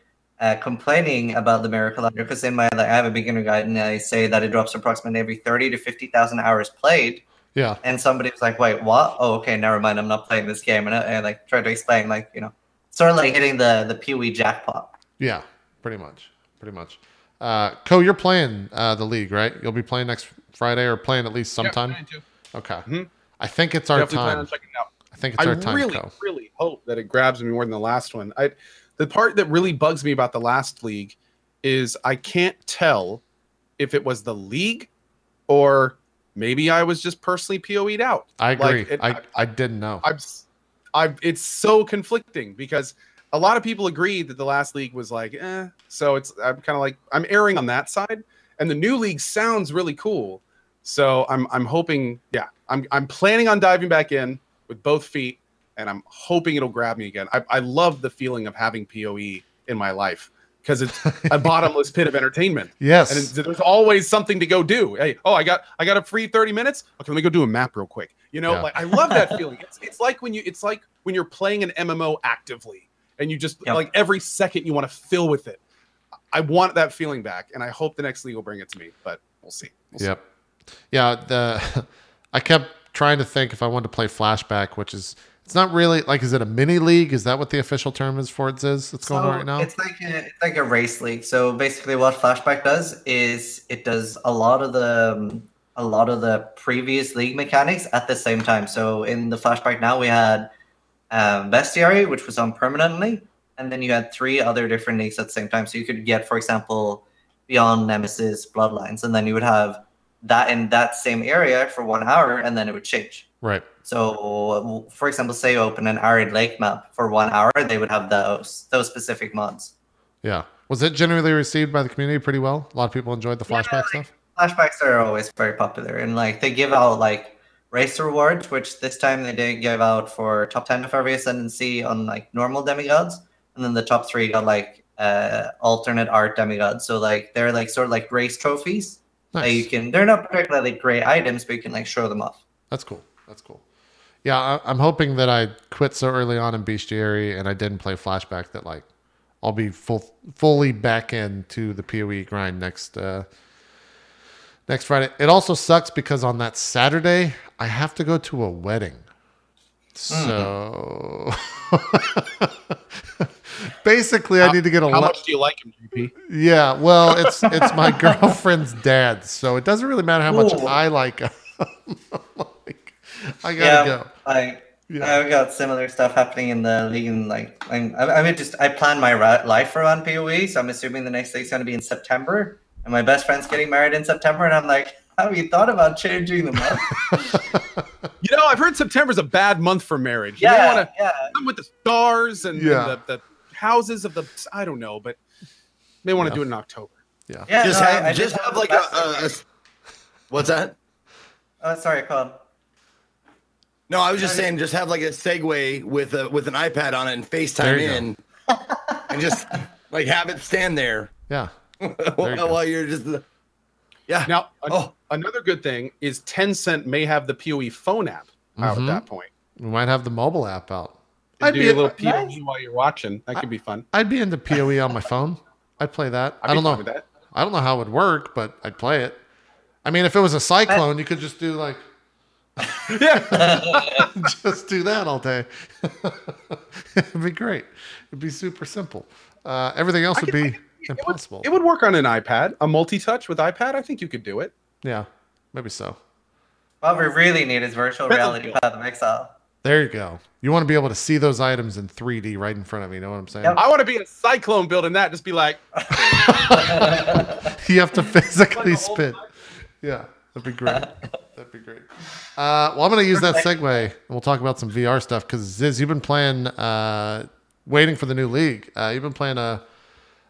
complaining about the Mirror Collider, because in my I have a beginner guide and I say that it drops approximately every 30 to 50,000 hours played. Yeah. And somebody was like, wait, what? Oh, okay, never mind. I'm not playing this game. And I like tried to explain, like, sort of like hitting the PoE jackpot. Yeah, pretty much. Co, you're playing the league, right? You'll be playing next Friday or playing at least sometime? Yeah, I do. Okay. Mm-hmm. I think it's our Definitely plan time. on checking it out. I think it's our time, Co. really hope that it grabs me more than the last one. The part that really bugs me about the last league is I can't tell if it was the league or maybe I was just personally PoE'd out. I agree. Like, I didn't know. It's so conflicting because a lot of people agree that the last league was like, so I'm kind of like, I'm erring on that side, and the new league sounds really cool. So I'm hoping, I'm planning on diving back in with both feet, and I'm hoping it'll grab me again. I love the feeling of having PoE in my life because it's a bottomless pit of entertainment. Yes. And there's always something to go do. Hey, I got a free 30 minutes. Okay, let me go do a map real quick. Like I love that feeling. It's like when you're playing an MMO actively and you just like every second you want to fill with it. I want that feeling back, and I hope the next league will bring it to me, but we'll see. Yep. Yeah, I kept trying to think if I wanted to play Flashback, which is it's not really like, is it a mini league? Is that what the official term is for it is that's going on right now? It's like a race league. So basically what Flashback does is it does a lot of the previous league mechanics at the same time. So in the Flashback now we had Bestiary, which was on permanently, and then you had 3 other different leagues at the same time. So you could get, for example, Beyond, Nemesis, Bloodlines, and then you would have that in that same area for 1 hour, and then it would change. Right. So, for example, say you open an Arid Lake map for 1 hour, they would have those specific mods. Yeah. Was it generally received by the community pretty well? A lot of people enjoyed the Flashback stuff? Flashbacks are always very popular, and like they give out like race rewards, which this time they did give out for top 10 of every ascendancy on like normal demigods, and then the top 3 got like alternate art demigods. So like they're like sort of like race trophies. Nice. They're not particularly great items, but you can like show them off. That's cool. Yeah, I'm hoping that I quit so early on in Bestiary and I didn't play Flashback that like I'll be fully back into the PoE grind next Friday. It also sucks because on that Saturday I have to go to a wedding. So basically I need to get a How much do you like him, GP? Yeah, well, it's my girlfriend's dad, so it doesn't really matter how much I like him. Like, I gotta go. I've got similar stuff happening in the league, and like I plan my life around PoE, so I'm assuming the next league's going to be in September, and my best friend's getting married in September, and I'm like, have you thought about changing the month? I've heard September's a bad month for marriage. Yeah, Come with the stars and the houses of the. I don't know, but may want to do it in October. Yeah. Just have like a. What's that? Oh, sorry, Colin. No, I was just saying, just have like a Segway with an iPad on it and FaceTime in, and just like have it stand there. Yeah. While you're just. Yeah. Now, another good thing is Tencent may have the PoE phone app out at that point. We might have the mobile app out. I'd do a little PoE while you're watching. That could be fun. I'd be into PoE on my phone. I'd play that. I don't know. I don't know how it would work, but I'd play it. I mean, if it was a cyclone, you could just do like, just do that all day. It'd be great. It'd be super simple. Everything else would be impossible. It would work on an iPad, a multi-touch with iPad. I think you could do it. Yeah, maybe so. What we really need is virtual reality Path of Exile. There you go. You want to be able to see those items in 3D right in front of you. You know what I'm saying? Yep. I want to be a cyclone building that. Just be like, you have to physically spin. Yeah, that'd be great. That'd be great. Well, I'm going to use that segue, and we'll talk about some VR stuff, because Ziz, you've been playing, waiting for the new league. You've been playing a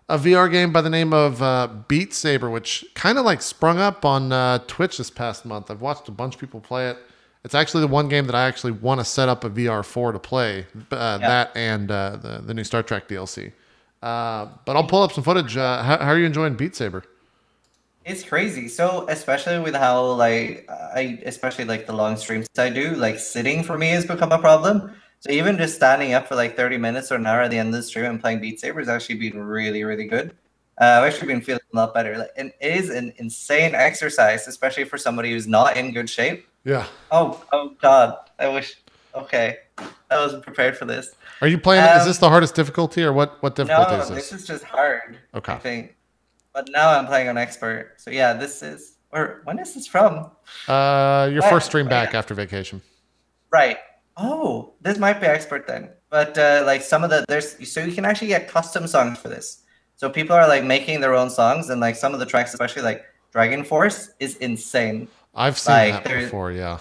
VR game by the name of Beat Saber, which kind of like sprung up on Twitch this past month. I've watched a bunch of people play it. It's actually the one game that I actually want to set up a VR for to play. That and the new Star Trek DLC. But I'll pull up some footage. How are you enjoying Beat Saber? It's crazy. So especially with how like especially like the long streams I do, like sitting for me has become a problem. So even just standing up for like 30 minutes or an hour at the end of the stream and playing Beat Saber has actually been really, really good. I've actually been feeling a lot better. Like, and it is an insane exercise, especially for somebody who's not in good shape. Yeah. Oh God. I wish. Okay. I wasn't prepared for this. Are you playing? Is this the hardest difficulty, or what difficulty is this? This is just hard. Okay. I think. But now I'm playing on expert. So yeah, this is. Or when is this from? Your first stream back after vacation. Right. Oh, this might be expert then. But like some of so you can actually get custom songs for this. So people are like making their own songs, and like some of the tracks, especially like Dragon Force, is insane. I've seen that before, yeah.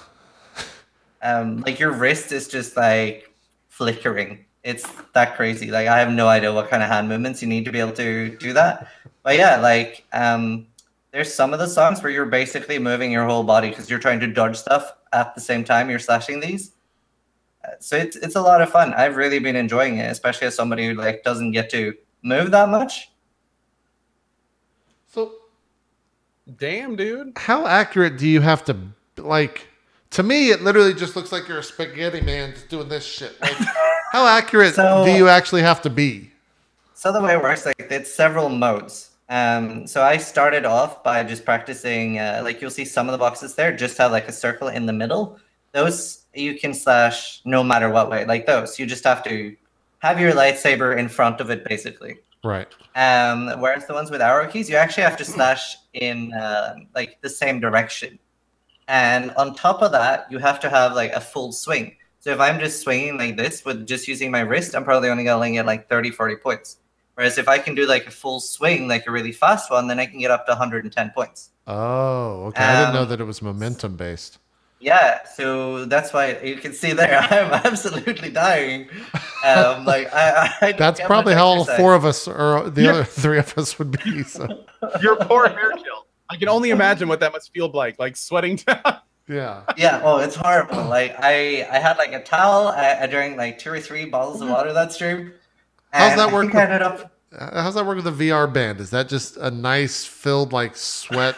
Like your wrist is just like flickering. It's that crazy. Like I have no idea what kind of hand movements you need to be able to do that. But yeah, like there's some of the songs where you're basically moving your whole body because you're trying to dodge stuff at the same time you're slashing these. So it's a lot of fun. I've really been enjoying it, especially as somebody who like doesn't get to move that much. So, damn, dude. How accurate do you have to, like, to me, it literally just looks like you're a spaghetti man just doing this shit. Like, how accurate do you actually have to be? So the way it works, like, it's several modes. So I started off by just practicing, like, you'll see some of the boxes there just have, like, a circle in the middle. Those you can slash no matter what way. Like those, you just have to have your lightsaber in front of it, basically. Right. Whereas the ones with arrow keys, you actually have to slash in like the same direction. And on top of that, you have to have like a full swing. So if I'm just swinging like this with just using my wrist, I'm probably only going to get like 30, 40 points. Whereas if I can do like a full swing, like a really fast one, then I can get up to 110 points. Oh, okay. I didn't know that it was momentum based. Yeah, so that's why you can see there I'm absolutely dying. Like I that's probably how all four of us or the other three of us would be. So. Your poor hair gel. I can only imagine what that must feel like sweating down. Yeah. Yeah. Oh, it's horrible. Like I had like a towel during like 2 or 3 bottles of water that stream. How's that work? How's that work with the VR band? Is that just a nice filled like sweat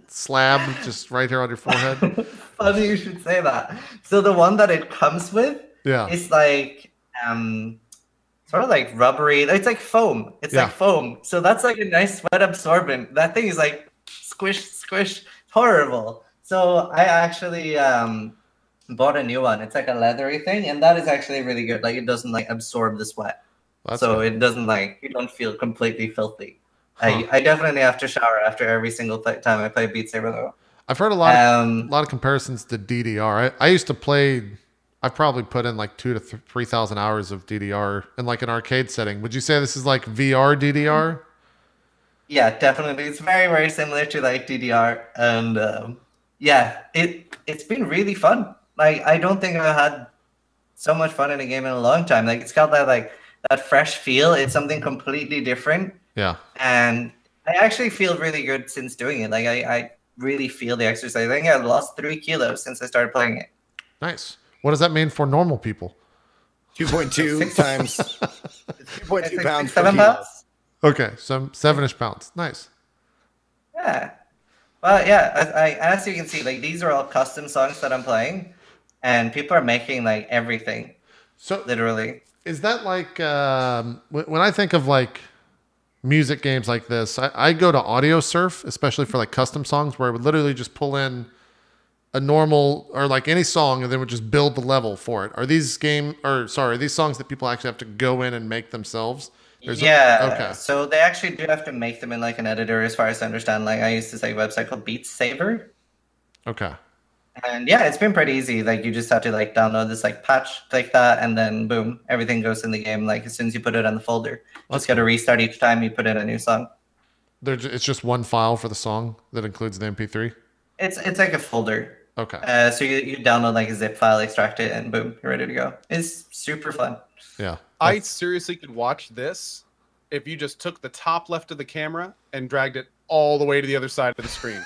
slab just right here on your forehead? Funny you should say that. So the one that it comes with, is like sort of like rubbery. It's like foam. It's like foam. So that's like a nice sweat absorbent. That thing is like squish, squish, horrible. So I actually bought a new one. It's like a leathery thing, and that is actually really good. Like it doesn't like absorb the sweat. So it doesn't like, you don't feel completely filthy. I definitely have to shower after every single time I play Beat Saber though. I've heard a lot of comparisons to DDR. I used to play. I've probably put in like 2,000 to 3,000 hours of DDR in like an arcade setting. Would you say this is like VR DDR? Yeah, definitely. It's very, very similar to like DDR, and yeah, it's been really fun. Like I don't think I've had so much fun in a game in a long time. Like it's got that that fresh feel. It's something completely different. Yeah. And I actually feel really good since doing it. Like I really feel the exercise. I think I've lost 3 kilos since I started playing it. Nice. What does that mean for normal people? 2.2 times. It's 2.2 pounds. 7 pounds. Okay, some 7-ish pounds. Nice. Yeah. Well, yeah. As you can see, like these are all custom songs that I'm playing, and people are making like everything. So literally, is that like when I think of like music games like this, I go to Audio Surf, especially for like custom songs, where I would literally just pull in a normal or like any song and then would just build the level for it. Are these these songs that people actually have to go in and make themselves? Okay. So they actually do have to make them in like an editor, as far as I understand. Like I used to say a website called Saber. Okay. And yeah, it's been pretty easy. Like you just have to like download this like patch, click that, and then boom, everything goes in the game. Like as soon as you put it on the folder, just got to restart each time you put in a new song. It's just one file for the song that includes the MP3. It's like a folder. Okay. So you download like a zip file, extract it, and boom, you're ready to go. It's super fun. Yeah. I seriously could watch this if you just took the top left of the camera and dragged it all the way to the other side of the screen.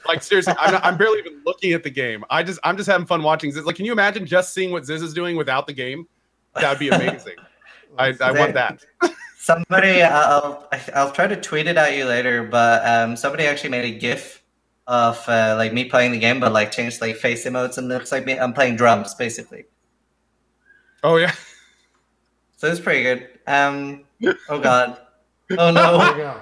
Like seriously, I'm barely even looking at the game. I'm just having fun watching Ziz. Like, can you imagine just seeing what Ziz is doing without the game? That'd be amazing. I want that. Somebody, I'll try to tweet it at you later, but somebody actually made a GIF of like me playing the game, but like changed like face emotes, and it looks like I'm playing drums basically. Oh yeah. So it's pretty good. Oh god. Oh no.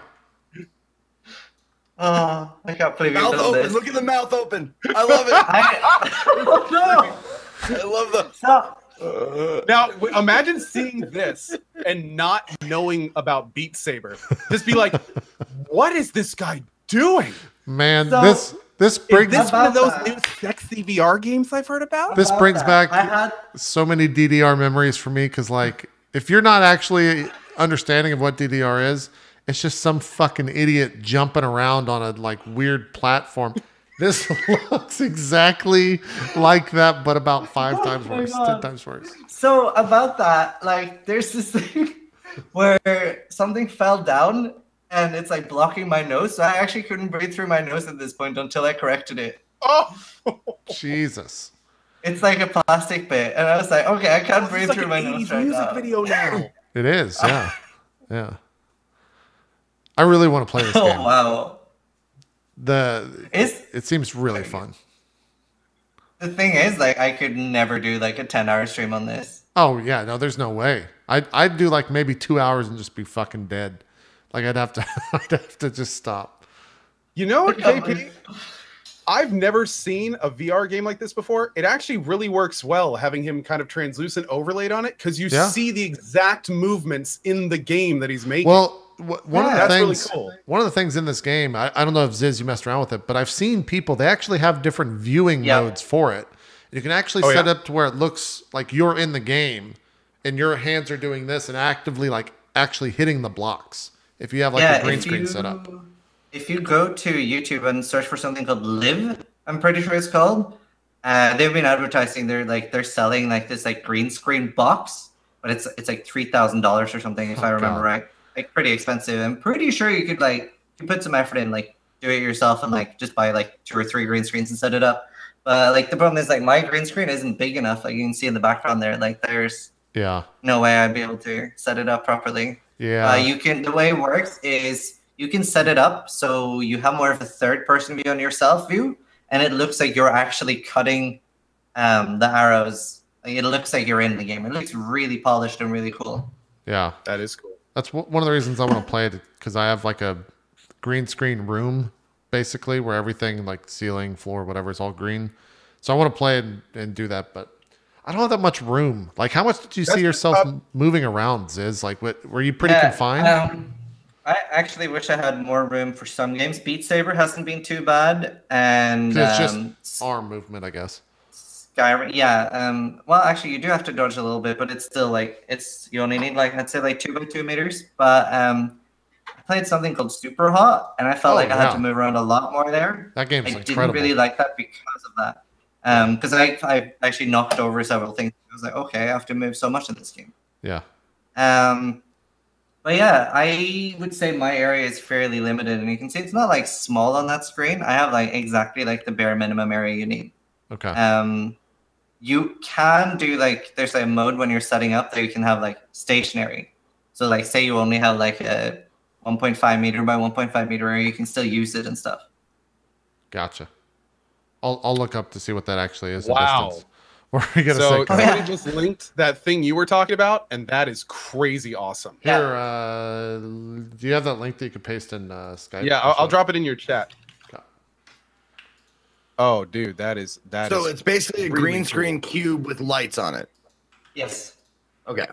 Oh, I can't believe you've Mouth done open. this. Look at the mouth open. I love it. I love the. Stop. Now imagine seeing this and not knowing about Beat Saber. Just be like, what is this guy doing? Man, So, this brings Is this one of those new sexy VR games I've heard about? this brings back I had so many DDR memories for me, because like if you're not actually understanding of what DDR is, it's just some fucking idiot jumping around on a like weird platform. This looks exactly like that, but about 5 times worse, 10 times worse. So about that, like there's this thing where something fell down and it's like blocking my nose. So I actually couldn't breathe through my nose at this point until I corrected it. Oh, Jesus. It's like a plastic bit. And I was like, okay, I can't breathe it's like through an my 80s nose right music now. video now. It is, yeah. Yeah. I really want to play this Oh, game. wow. It seems really fun. The thing is, like, I could never do like a 10-hour stream on this. Oh yeah, no, there's no way. I'd do like maybe 2 hours and just be fucking dead. Like I'd have to just stop. You know what, JP? I've never seen a VR game like this before. It actually really works well having him kind of translucent overlaid on it, because you see the exact movements in the game that he's making. Well, one of the that's things, really cool. One of the things in this game, I don't know if Ziz, you messed around with it, but I've seen people, they actually have different viewing modes for it. You can actually set up to where it looks like you're in the game and your hands are doing this and actively like actually hitting the blocks. If you have like a green screen set up. If you go to YouTube and search for something called Live, I'm pretty sure it's called. They've been advertising. They're selling like this like green screen box, but it's like $3,000 or something if I remember right. Like pretty expensive. I'm pretty sure you could like you put some effort in, like do it yourself and like just buy like 2 or 3 green screens and set it up. But like the problem is like my green screen isn't big enough. Like you can see in the background there, like there's no way I'd be able to set it up properly. Yeah. The way it works is you can set it up so you have more of a third-person view on your self view, and it looks like you're actually cutting the arrows. Like, it looks like you're in the game. It looks really polished and really cool. Yeah. That is cool. That's one of the reasons I want to play it, because I have like a green screen room, basically, where everything, like ceiling, floor, whatever, is all green. So I want to play it and do that, but I don't have that much room. Like, how much did you see yourself moving around, Ziz? Like, were you pretty confined? I actually wish I had more room for some games. Beat Saber hasn't been too bad, and it's just arm movement, I guess. Skyrim, yeah. Well, actually, you do have to dodge a little bit, but it's still like you only need like I'd say like 2 by 2 meters. But I played something called Super Hot, and I felt like I had to move around a lot more there. That game's I incredible. didn't really like that because of that. Because I actually knocked over several things. I was like, okay, I have to move so much in this game. Yeah. But yeah, I would say my area is fairly limited, and you can see it's not like small on that screen. I have like exactly like the bare minimum area you need. Okay. You can do like there's a mode when you're setting up that you can have like stationary. So like say you only have like a 1.5 meter by 1.5 meter area, you can still use it and stuff. Gotcha. I'll look up to see what that actually is. Wow. Or we gotta So say, somebody just linked that thing you were talking about, and that is crazy awesome. here, do you have that link that you can paste in Skype? Yeah, I'll drop it in your chat. Okay. Oh, dude, that is So it's basically a really green cool. screen cube with lights on it. Yes. Okay.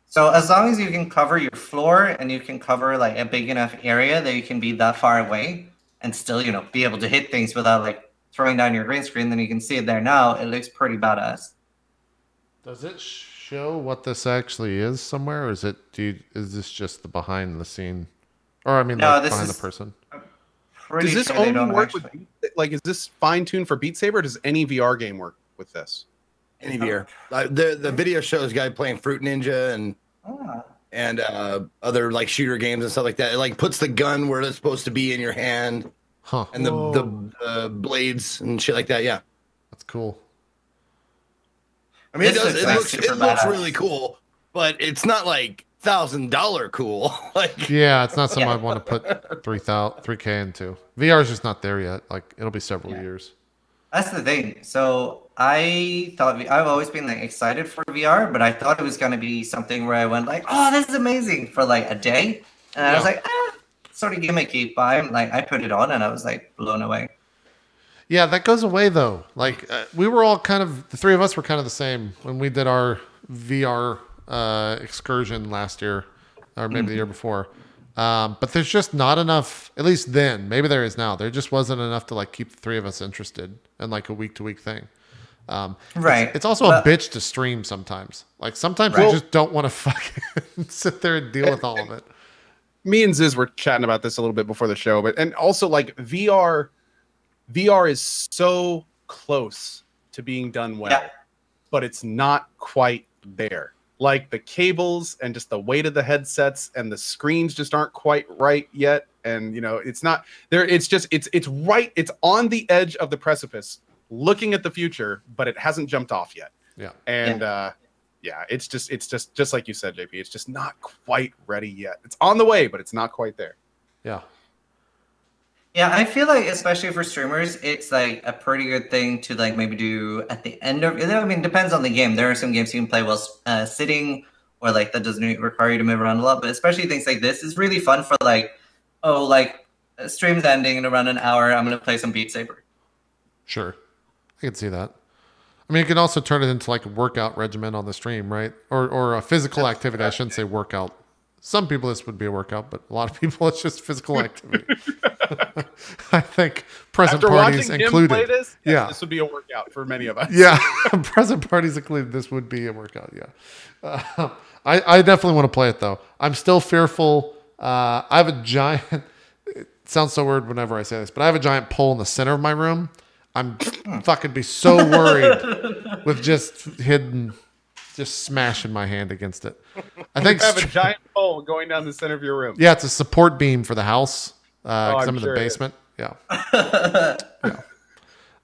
So as long as you can cover your floor and you can cover like a big enough area that you can be that far away and still, you know, be able to hit things without like throwing down your green screen, then you can see it there now. It looks pretty badass. Does it show what this actually is somewhere, or is it? Is this just the behind the scene, or I mean, No, like this behind is- the person? Pretty Does this sure they only don't work actually. with like is this fine tuned for Beat Saber? Or does any VR game work with this? Any beer. The video shows guy playing Fruit Ninja Ah. and other like shooter games and stuff like that. It like puts the gun where it's supposed to be in your hand Huh. and the blades and shit like that. Yeah. That's cool. I mean, This looks like super it looks badass. really cool, but it's not like $1,000 cool. Like Yeah, it's not something I'd want to put 3K into. VR is just not there yet. Like it'll be several years. That's the thing. So I thought I've always been like excited for VR, but I thought it was gonna be something where I went like, "Oh, this is amazing" for like a day, and I was like, sort of gimmicky. But I put it on and I was like blown away. Yeah, that goes away though. Like we were all kind of, the three of us were kind of the same when we did our VR excursion last year, or maybe the year before. But there's just not enough, at least then, maybe there is now, there just wasn't enough to like keep the three of us interested in like a week to week thing. Right. It's also a bitch to stream sometimes. Like sometimes you just don't want to fucking sit there and deal with all of it. Me and Ziz were chatting about this a little bit before the show, but and also like VR is so close to being done well, but it's not quite there. Like the cables and just the weight of the headsets and the screens just aren't quite right yet. And you know, it's not there. It's just, it's right. It's on the edge of the precipice looking at the future, but it hasn't jumped off yet. Yeah. And, yeah, it's just like you said, JP, it's just not quite ready yet. It's on the way, but it's not quite there. Yeah. Yeah, I feel like especially for streamers, it's like a pretty good thing to like maybe do at the end of. I mean, it depends on the game. There are some games you can play while sitting, or like that doesn't require you to move around a lot. But especially things like this is really fun for like, oh, like stream's ending in around an hour. I'm gonna play some Beat Saber. Sure. I can see that. I mean, you can also turn it into like a workout regimen on the stream, right? Or a physical activity. I shouldn't say workout. Some people this would be a workout, but a lot of people it's just physical activity. I think present After parties watching him included. play this, yeah, this would be a workout for many of us. yeah, present parties included. This would be a workout. Yeah, I definitely want to play it though. I'm still fearful. I have a giant. It sounds so weird whenever I say this, but I have a giant pole in the center of my room. I'm fucking be so worried with just smashing my hand against it. I think You have a giant pole going down the center of your room. yeah, it's a support beam for the house. Because I'm in sure the it is. basement. Yeah. Yeah.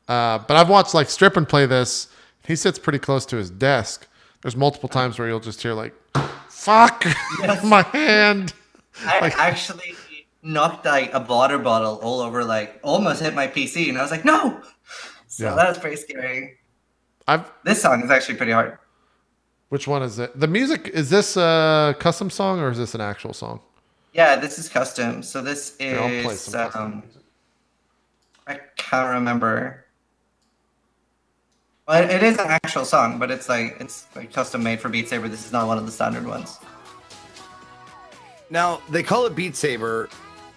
But I've watched like Strippin play this. He sits pretty close to his desk. There's multiple times where you'll just hear like, "Fuck my hand." I actually knocked like a water bottle all over, like almost hit my PC, and I was like, no. So Yeah. that was pretty scary. I've This song is actually pretty hard. Which one is it? The music, is this a custom song or is this an actual song? Yeah, this is custom. So this Here, I'll play is some custom music. I can't remember. Well, it is an actual song, but it's like custom made for Beat Saber. This is not one of the standard ones. now they call it Beat Saber,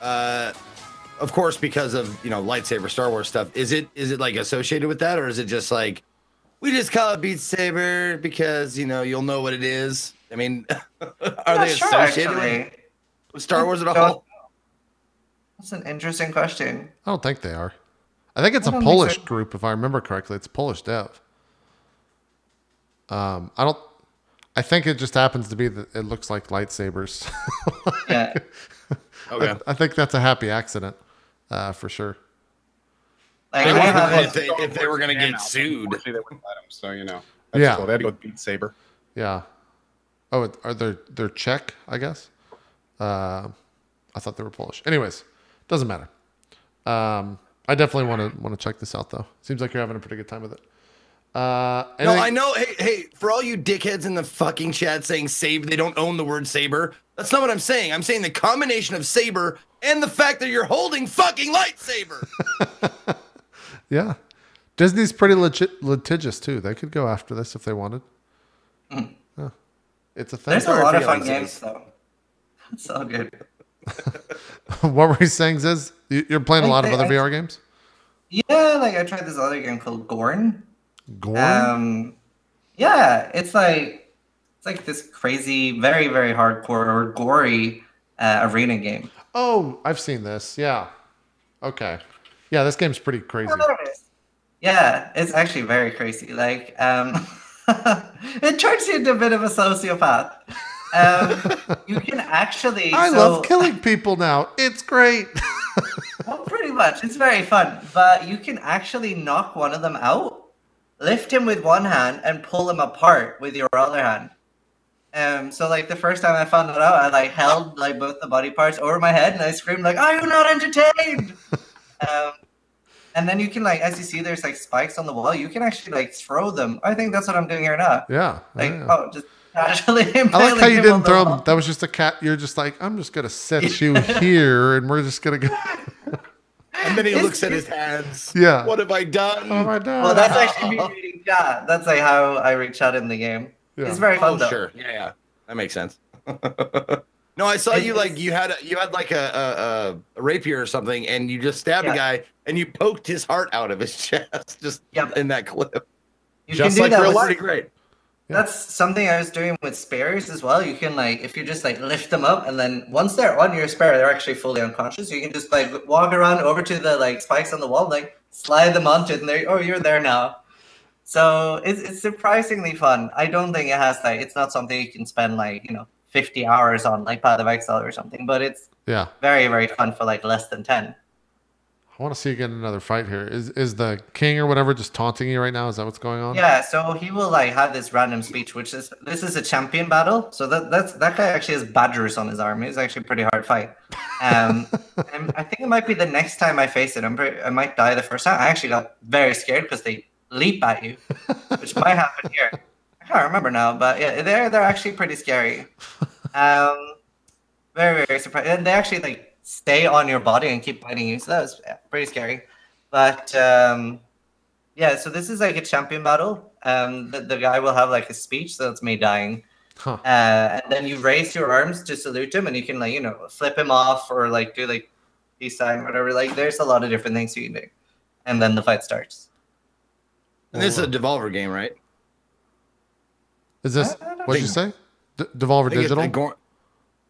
of course, because of lightsaber Star Wars stuff. Is it like associated with that, or is it just like we just call it Beat Saber because you'll know what it is? I mean, are they Sure, associated actually. with Star Wars at Don't- all? That's an interesting question. I don't think they are. I think it's I a don't think Polish so. group, if I remember correctly. It's a Polish dev. I I think it just happens to be that it looks like lightsabers. Yeah. Okay. I think that's a happy accident, for sure. Like, They I wouldn't have have it- if they were gonna get sued. Unfortunately, they wouldn't let 'em, so you know. That's Yeah. cool. They had to go with Beat Saber. Yeah. Oh, are they're Czech? I guess. I thought they were Polish. Anyways, doesn't matter. I definitely want to check this out though. Seems like you're having a pretty good time with it. No, I know. Hey, for all you dickheads in the fucking chat saying Saber, they don't own the word Saber. That's not what I'm saying. I'm saying the combination of Saber and the fact that you're holding fucking lightsaber. Yeah. Disney's pretty litigious too. They could go after this if they wanted. Yeah. It's a thing. There's a Sorry lot for of fun yelling, games though. It's all good. What were you saying, Ziz? You're playing a lot of I- other I- VR games? Yeah, like I tried this other game called Gorn. Gorn? Yeah, it's like this crazy, very, very hardcore or gory arena game. Oh, I've seen this. Yeah. Okay. Yeah, this game's pretty crazy. Oh, there it is. Yeah, it's actually very crazy. Like, it turns you into a bit of a sociopath. You can actually. I love killing people now. It's great. Well, pretty much. It's very fun. But you can actually knock one of them out, lift him with one hand, and pull him apart with your other hand. So like the first time I found it out, I like held like both the body parts over my head and I screamed like, "Are you not entertained?" And then you can like, as you see, there's like spikes on the wall. You can actually like throw them. I think that's what I'm doing here now. Yeah. Like, yeah. oh, just casually. I like how you didn't throw them. them. That was just a cat. You're just like, I'm just gonna set you here, and we're just gonna go. And then he looks at his hands. Yeah. What have I done? Oh my god. Well, that's actually me reading chat. That's like how I read chat in the game. Yeah. It's very fun though. Sure. Yeah. That makes sense. No, I saw you like you had like a rapier or something, and you just stabbed a guy, and you poked his heart out of his chest, just in that clip. You Just can do like that real with, life. Pretty great. That's something I was doing with spares as well. You can like, if you just like lift them up, and then once they're on your spare, they're actually fully unconscious. You can just like walk around over to the like spikes on the wall, like slide them onto it, and you're there now. So it's surprisingly fun. I don't think it has like, it's not something you can spend like 50 hours on like Path of Exile or something, but it's very, very fun for like less than 10. I want to see you get in another fight here. Is the king or whatever just taunting you right now? Is that what's going on? Yeah, so he will like have this random speech, which is, this is a champion battle. So that guy actually has badgers on his arm. It's actually a pretty hard fight. And I think it might be the next time I face it. I might die the first time. I actually got very scared because they leap at you, which might happen here. I can't remember now, but yeah, they're actually pretty scary. Very, very surprising. And they actually like stay on your body and keep biting you. So that was pretty scary. But yeah, so this is like a champion battle. The guy will have like a speech, so that's me dying. Huh. And then you raise your arms to salute him, and you can like flip him off or like do like peace sign, whatever. Like there's a lot of different things you can do, and then the fight starts. And this is a Devolver game, right? Is this what did you say? Devolver Digital?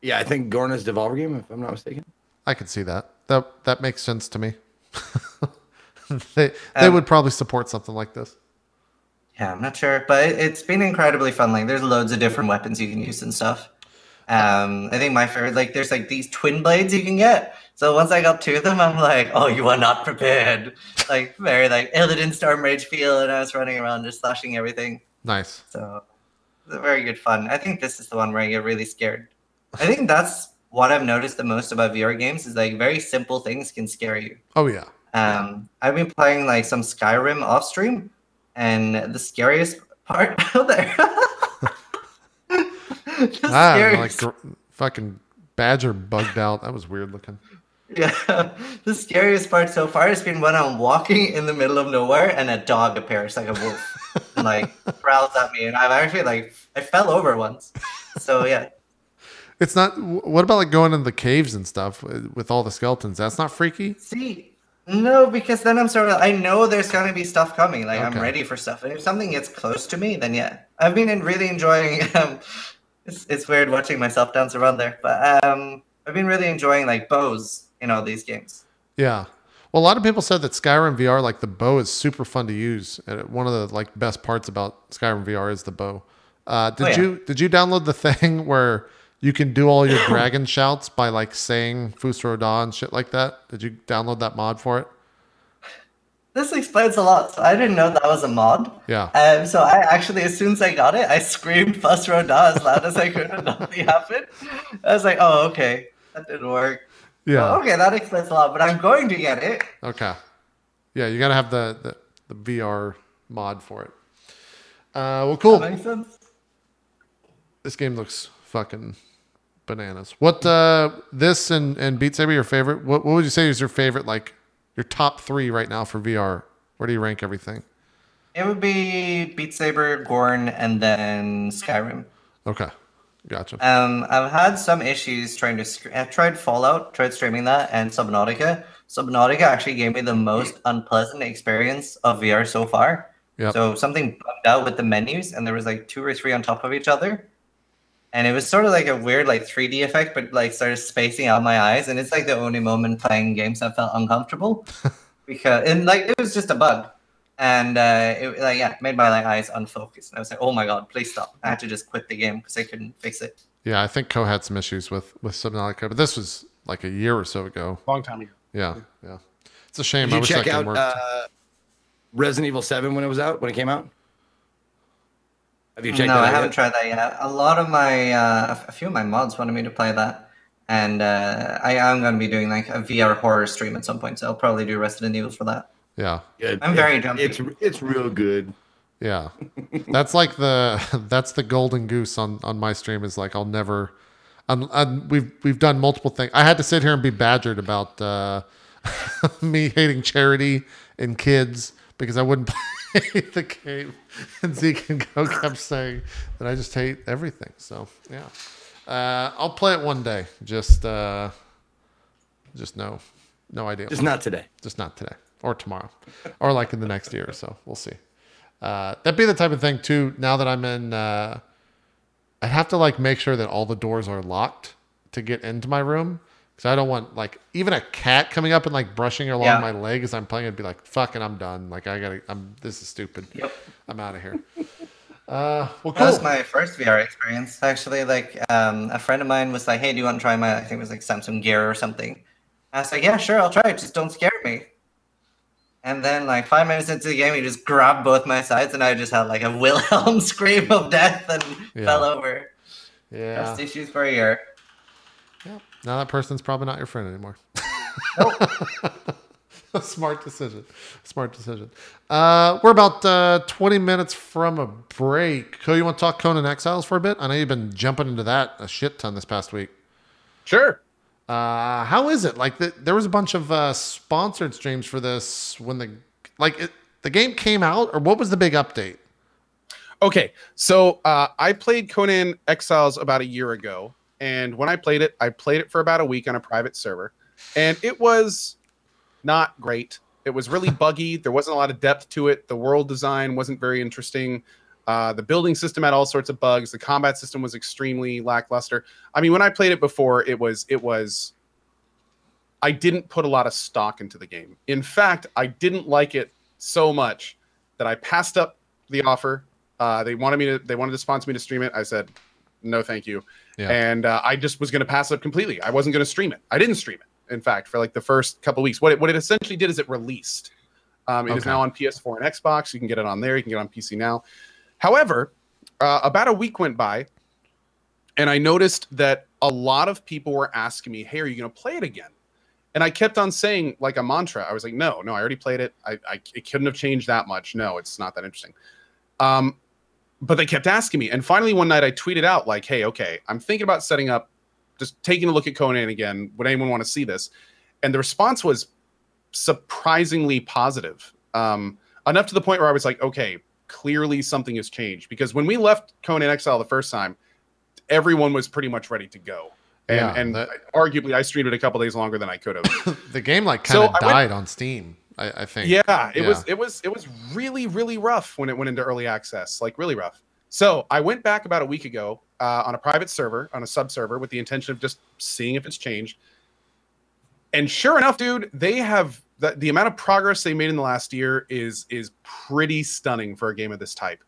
Yeah, I think Gorn is Devolver game, if I'm not mistaken. I can see that. That makes sense to me. They would probably support something like this. Yeah, I'm not sure, but it's been incredibly fun. Like, there's loads of different weapons you can use and stuff. I think my favorite, like, there's like these twin blades you can get. So once I got 2 of them, I'm like, oh, you are not prepared. Like, very like Illidan Storm Rage feel, and I was running around just slashing everything. Nice. So it's a very good fun. I think this is the one where I get really scared. I think that's what I've noticed the most about VR games is like very simple things can scare you. Oh yeah. I've been playing like some Skyrim off stream, and the scariest part out there. Like fucking badger bugged out. That was weird looking. Yeah, the scariest part so far has been when I'm walking in the middle of nowhere and a dog appears like a wolf and like growls at me, and I've actually like I fell over once. So yeah. It's not. What about like going in the caves and stuff with all the skeletons? That's not freaky. See, no, because then I'm sort of, I know there's gonna be stuff coming. Like I'm Okay. ready for stuff, and if something gets close to me, then yeah, I've been really enjoying. It's weird watching myself dance around there, but I've been really enjoying like bows in all these games. Yeah. Well, a lot of people said that Skyrim VR, like the bow, is super fun to use. And one of the like best parts about Skyrim VR is the bow. Did you download the thing where you can do all your dragon shouts by like saying Fusro and shit like that? Did you download that mod for it? This explains a lot. So I didn't know that was a mod. Yeah. So I actually, as soon as I got it, I screamed Fusro as loud as I could and nothing happened. I was like, oh, okay. That didn't work. Yeah. Well, okay, that explains a lot, but I'm going to get it. Okay. Yeah, you got to have the VR mod for it. Well, cool. That makes sense. This game looks fucking bananas. What this and Beat Saber your favorite? What would you say is your favorite, like your top 3 right now for VR? Where do you rank everything? It would be Beat Saber, Gorn, and then Skyrim. Okay. Gotcha. I've had some issues trying to I've tried Fallout, tried streaming that, and Subnautica. Subnautica actually gave me the most unpleasant experience of VR so far. Yep. So something bugged out with the menus, and there was like 2 or 3 on top of each other. And it was sort of like a weird like 3D effect, but like started spacing out my eyes. And it's like the only moment playing games that felt uncomfortable. And like it was just a bug. And it like made my like eyes unfocused. And I was like, oh my god, please stop. I had to just quit the game because I couldn't fix it. Yeah, I think Co had some issues with Subnautica, but this was like a year or so ago. Long time ago. Yeah. It's a shame. Did I you wish check that game out worked. Resident Evil 7 when it came out? Have you checked No, that out I haven't yet? tried that yet. A lot of my, a few of my mods wanted me to play that. And I am going to be doing like a VR horror stream at some point, so I'll probably do Resident Evil for that. Yeah. I'm very jumpy. It's real good. Yeah. That's like that's the golden goose on my stream is like I'll never we've done multiple things. I had to sit here and be badgered about me hating charity and kids because I wouldn't play the game. And Zeke and Go kept saying that I just hate everything. So yeah. I'll play it one day. Just no idea. Just not today. Just not today. Or tomorrow. Or like in the next year or so. We'll see. That'd be the type of thing too. Now that I'm in, I have to like make sure that all the doors are locked to get into my room. Because I don't want like even a cat coming up and like brushing along my leg as I'm playing. I'd be like, fucking, I'm done. Like this is stupid. Yep. I'm out of here. Well, cool. That was my first VR experience. Actually, like a friend of mine was like, hey, do you want to try my, I think it was like Samsung Gear or something. I was like, yeah, sure, I'll try it. Just don't scare me. And then like 5 minutes into the game, he just grabbed both my sides and I just had like a Wilhelm scream of death and fell over. Yeah. Trust issues for a year. Yep. Now that person's probably not your friend anymore. Nope. Smart decision. We're about 20 minutes from a break. Co, you want to talk Conan Exiles for a bit? I know you've been jumping into that a shit ton this past week. Sure. How is it? Like there was a bunch of sponsored streams for this when the game came out, or what was the big update? Okay, so I played Conan Exiles about a year ago, and when I played it for about a week on a private server, and it was not great. It was really buggy. There wasn't a lot of depth to it. The world design wasn't very interesting. The building system had all sorts of bugs. The combat system was extremely lackluster. I mean, when I played it before, I didn't put a lot of stock into the game. In fact, I didn't like it so much that I passed up the offer. They wanted to sponsor me to stream it. I said, no, thank you. Yeah. And I just was going to pass it up completely. I wasn't going to stream it. I didn't stream it. In fact, for like the first couple of weeks, what it essentially did is it released. It is now on PS4 and Xbox. You can get it on there. You can get it on PC now. However, about a week went by, and I noticed that a lot of people were asking me, hey, are you going to play it again? And I kept on saying, like a mantra, I was like, no, I already played it. It couldn't have changed that much. No, it's not that interesting. But they kept asking me. And finally, one night I tweeted out like, hey, okay, I'm thinking about setting up, just taking a look at Conan again. Would anyone want to see this? And the response was surprisingly positive. Enough to the point where I was like, okay, clearly something has changed, because when we left Conan Exile the first time, everyone was pretty much ready to go. And arguably I streamed it a couple days longer than I could have. The game like kind of died on Steam, I think. Yeah, it was really, really rough when it went into early access, like really rough. So I went back about a week ago on a private server, on a sub server, with the intention of just seeing if it's changed. And sure enough, dude, they have the amount of progress they made in the last year is pretty stunning for a game of this type.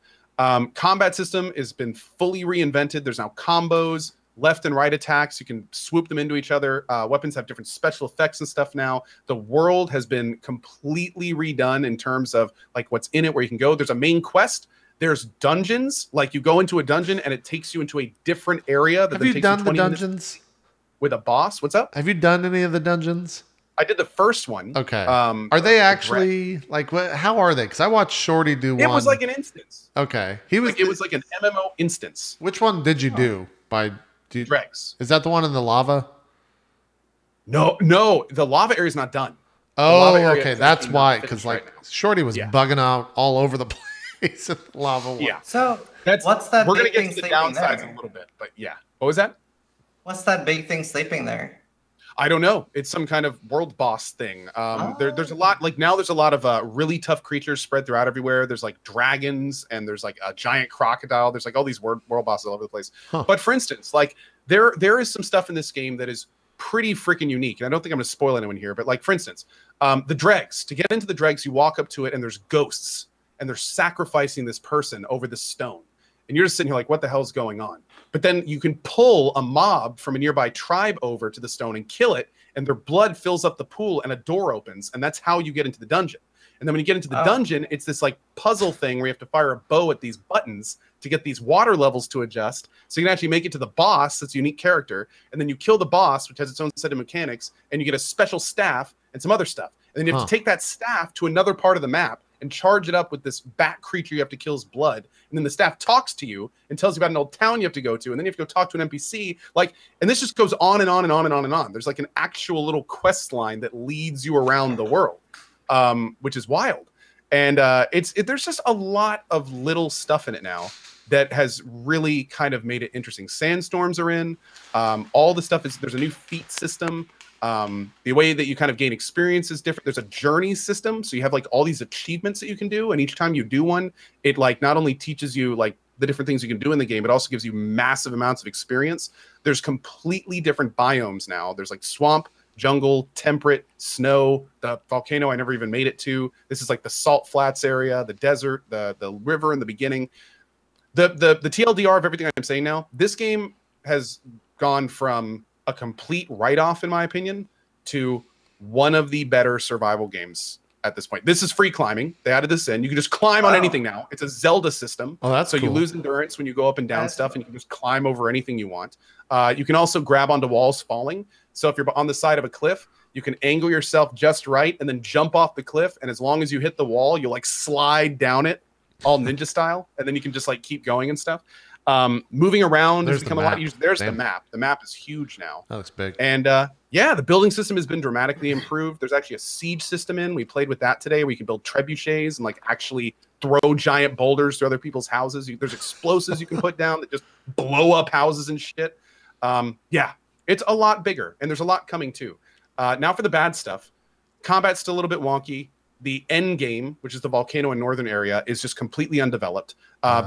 Combat system has been fully reinvented. There's now combos, left and right attacks. You can swoop them into each other. Weapons have different special effects and stuff now. The world has been completely redone in terms of like what's in it, where you can go. There's a main quest. There's dungeons. Like you go into a dungeon and it takes you into a different area. Have you done the dungeons with a boss? What's up? Have you done any of the dungeons? I did the first one. Okay. Are they actually like what? How are they? Because I watched Shorty do one. It was like an instance. Okay. He was. Like, it was like an MMO instance. Which one did you do? Dregs. Is that the one in the lava? No. The lava area is not done. Oh, okay. That's why. Because like Shorty was bugging out all over the place in the lava one. Yeah. So what's that? We're gonna get to the downsides a little bit, but yeah. What was that? What's that big thing sleeping there? I don't know. It's some kind of world boss thing. There's a lot, like now there's a lot of really tough creatures spread throughout everywhere. There's like dragons and there's like a giant crocodile. There's like all these world bosses all over the place. Huh. But for instance, like there is some stuff in this game that is pretty freaking unique. And I don't think I'm going to spoil anyone here, but like for instance, the dregs. To get into the dregs, you walk up to it and there's ghosts and they're sacrificing this person over the stone. And you're just sitting here like, what the hell's going on? But then you can pull a mob from a nearby tribe over to the stone and kill it, and their blood fills up the pool and a door opens, and that's how you get into the dungeon. And then when you get into the dungeon, it's this like puzzle thing where you have to fire a bow at these buttons to get these water levels to adjust, so you can actually make it to the boss, that's a unique character, and then you kill the boss, which has its own set of mechanics, and you get a special staff and some other stuff. And then you have to take that staff to another part of the map and charge it up with this bat creature you have to kill's blood. And then the staff talks to you and tells you about an old town you have to go to. And then you have to go talk to an NPC. Like, and this just goes on and on and on and on and on. There's like an actual little quest line that leads you around the world, which is wild. And there's just a lot of little stuff in it now that has really kind of made it interesting. Sandstorms are in. All the stuff there's a new feat system. The way that you kind of gain experience is different. There's a journey system, so you have like all these achievements that you can do, and each time you do one, it like not only teaches you like the different things you can do in the game, it also gives you massive amounts of experience. There's completely different biomes now. There's like swamp, jungle, temperate, snow, the volcano I never even made it to. This is like the salt flats area, the desert, the river in the beginning. The TLDR of everything I'm saying now, this game has gone from a complete write-off, in my opinion, to one of the better survival games at this point. This is free climbing. They added this in. You can just climb on anything now. It's a Zelda system. Oh, that's so cool. You lose endurance when you go up and down stuff, and you can just climb over anything you want. You can also grab onto walls falling. So if you're on the side of a cliff, you can angle yourself just right and then jump off the cliff. And as long as you hit the wall, you'll like slide down it, all ninja style, and then you can just like keep going and stuff. Moving around has become a lot easier. There's the map. The map is huge now. That looks big. And yeah, the building system has been dramatically improved. There's actually a siege system in. We played with that today where you can build trebuchets and like actually throw giant boulders to other people's houses. There's explosives you can put down that just blow up houses and shit. Yeah, it's a lot bigger, and there's a lot coming too. Now for the bad stuff. Combat's still a little bit wonky. The end game, which is the volcano in northern area, is just completely undeveloped.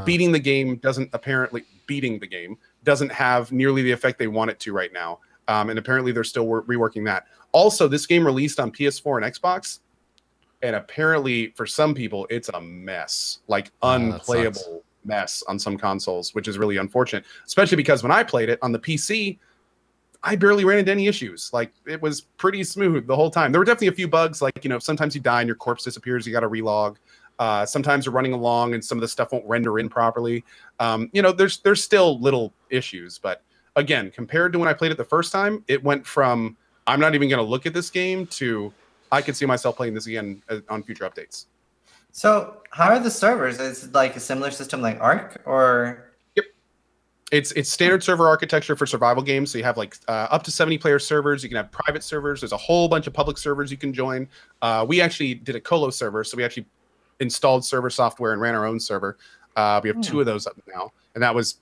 Beating the game doesn't have nearly the effect they want it to right now. And apparently they're still reworking that. Also, this game released on PS4 and Xbox, and apparently for some people it's a mess, like unplayable mess on some consoles, which is really unfortunate, especially because when I played it on the PC, I barely ran into any issues. Like, it was pretty smooth the whole time. There were definitely a few bugs, like, you know, sometimes you die and your corpse disappears, you got to relog. Sometimes you're running along and some of the stuff won't render in properly. You know, there's still little issues, but again, compared to when I played it the first time, it went from I'm not even going to look at this game to I could see myself playing this again on future updates. So how are the servers? Is it like a similar system like Ark, or? It's standard server architecture for survival games. So you have like up to 70 player servers. You can have private servers. There's a whole bunch of public servers you can join. We actually did a colo server. So we actually installed server software and ran our own server. We have 2 of those up now. And that was,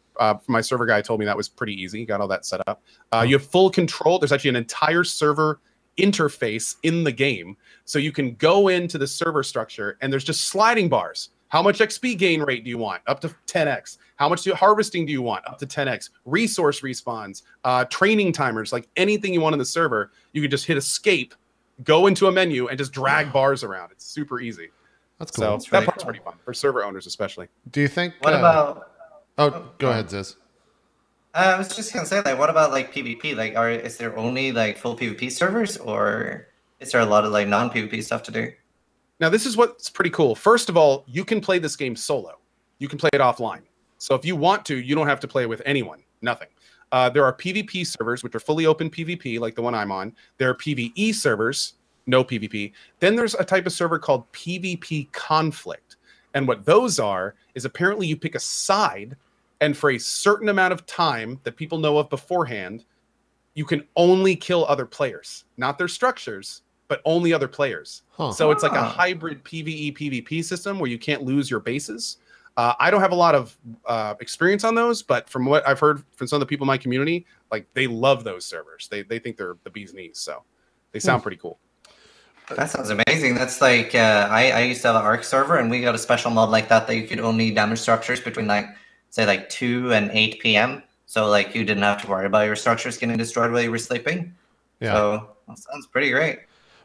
my server guy told me that was pretty easy. Got all that set up. You have full control. There's actually an entire server interface in the game. So you can go into the server structure and there's just sliding bars. How much XP gain rate do you want? Up to 10x. How much harvesting do you want? Up to 10x. Resource respawns, training timers, like anything you want on the server, you can just hit escape, go into a menu, and just drag bars around. It's super easy. That's cool. So That's that really part's cool. pretty fun for server owners, especially. Do you think? What about? Oh, go ahead, Ziz. I was just gonna say, like, what about like PvP? Like, is there only like full PvP servers, or is there a lot of like non-PvP stuff to do? Now, this is what's pretty cool. First of all, you can play this game solo. You can play it offline. So if you want to, you don't have to play with anyone. Nothing. There are PvP servers, which are fully open PvP, like the one I'm on. There are PvE servers, no PvP. Then there's a type of server called PvP Conflict. And what those are is apparently you pick a side, and for a certain amount of time that people know of beforehand, you can only kill other players, not their structures, but only other players. Huh. So it's like a hybrid PvE PvP system where you can't lose your bases. I don't have a lot of experience on those, but from what I've heard from some of the people in my community, like they love those servers. They think they're the bee's knees. So they sound pretty cool. That sounds amazing. That's like I used to have an Arc server, and we got a special mod like that you could only damage structures between like say like 2 and 8 p.m. So like you didn't have to worry about your structures getting destroyed while you were sleeping. Yeah. So that sounds pretty great.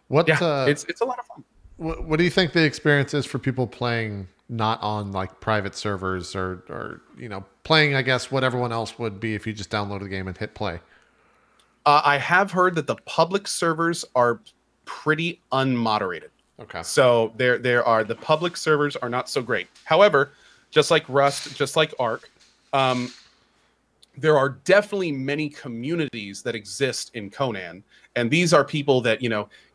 What? Yeah, it's a lot of fun. What do you think the experience is for people playing not on like private servers or playing, I guess, what everyone else would be if you just downloaded the game and hit play? I have heard that the public servers are pretty unmoderated. Okay. So the public servers are not so great. However, just like Rust, just like Arc, there are definitely many communities that exist in Conan. And these are people that,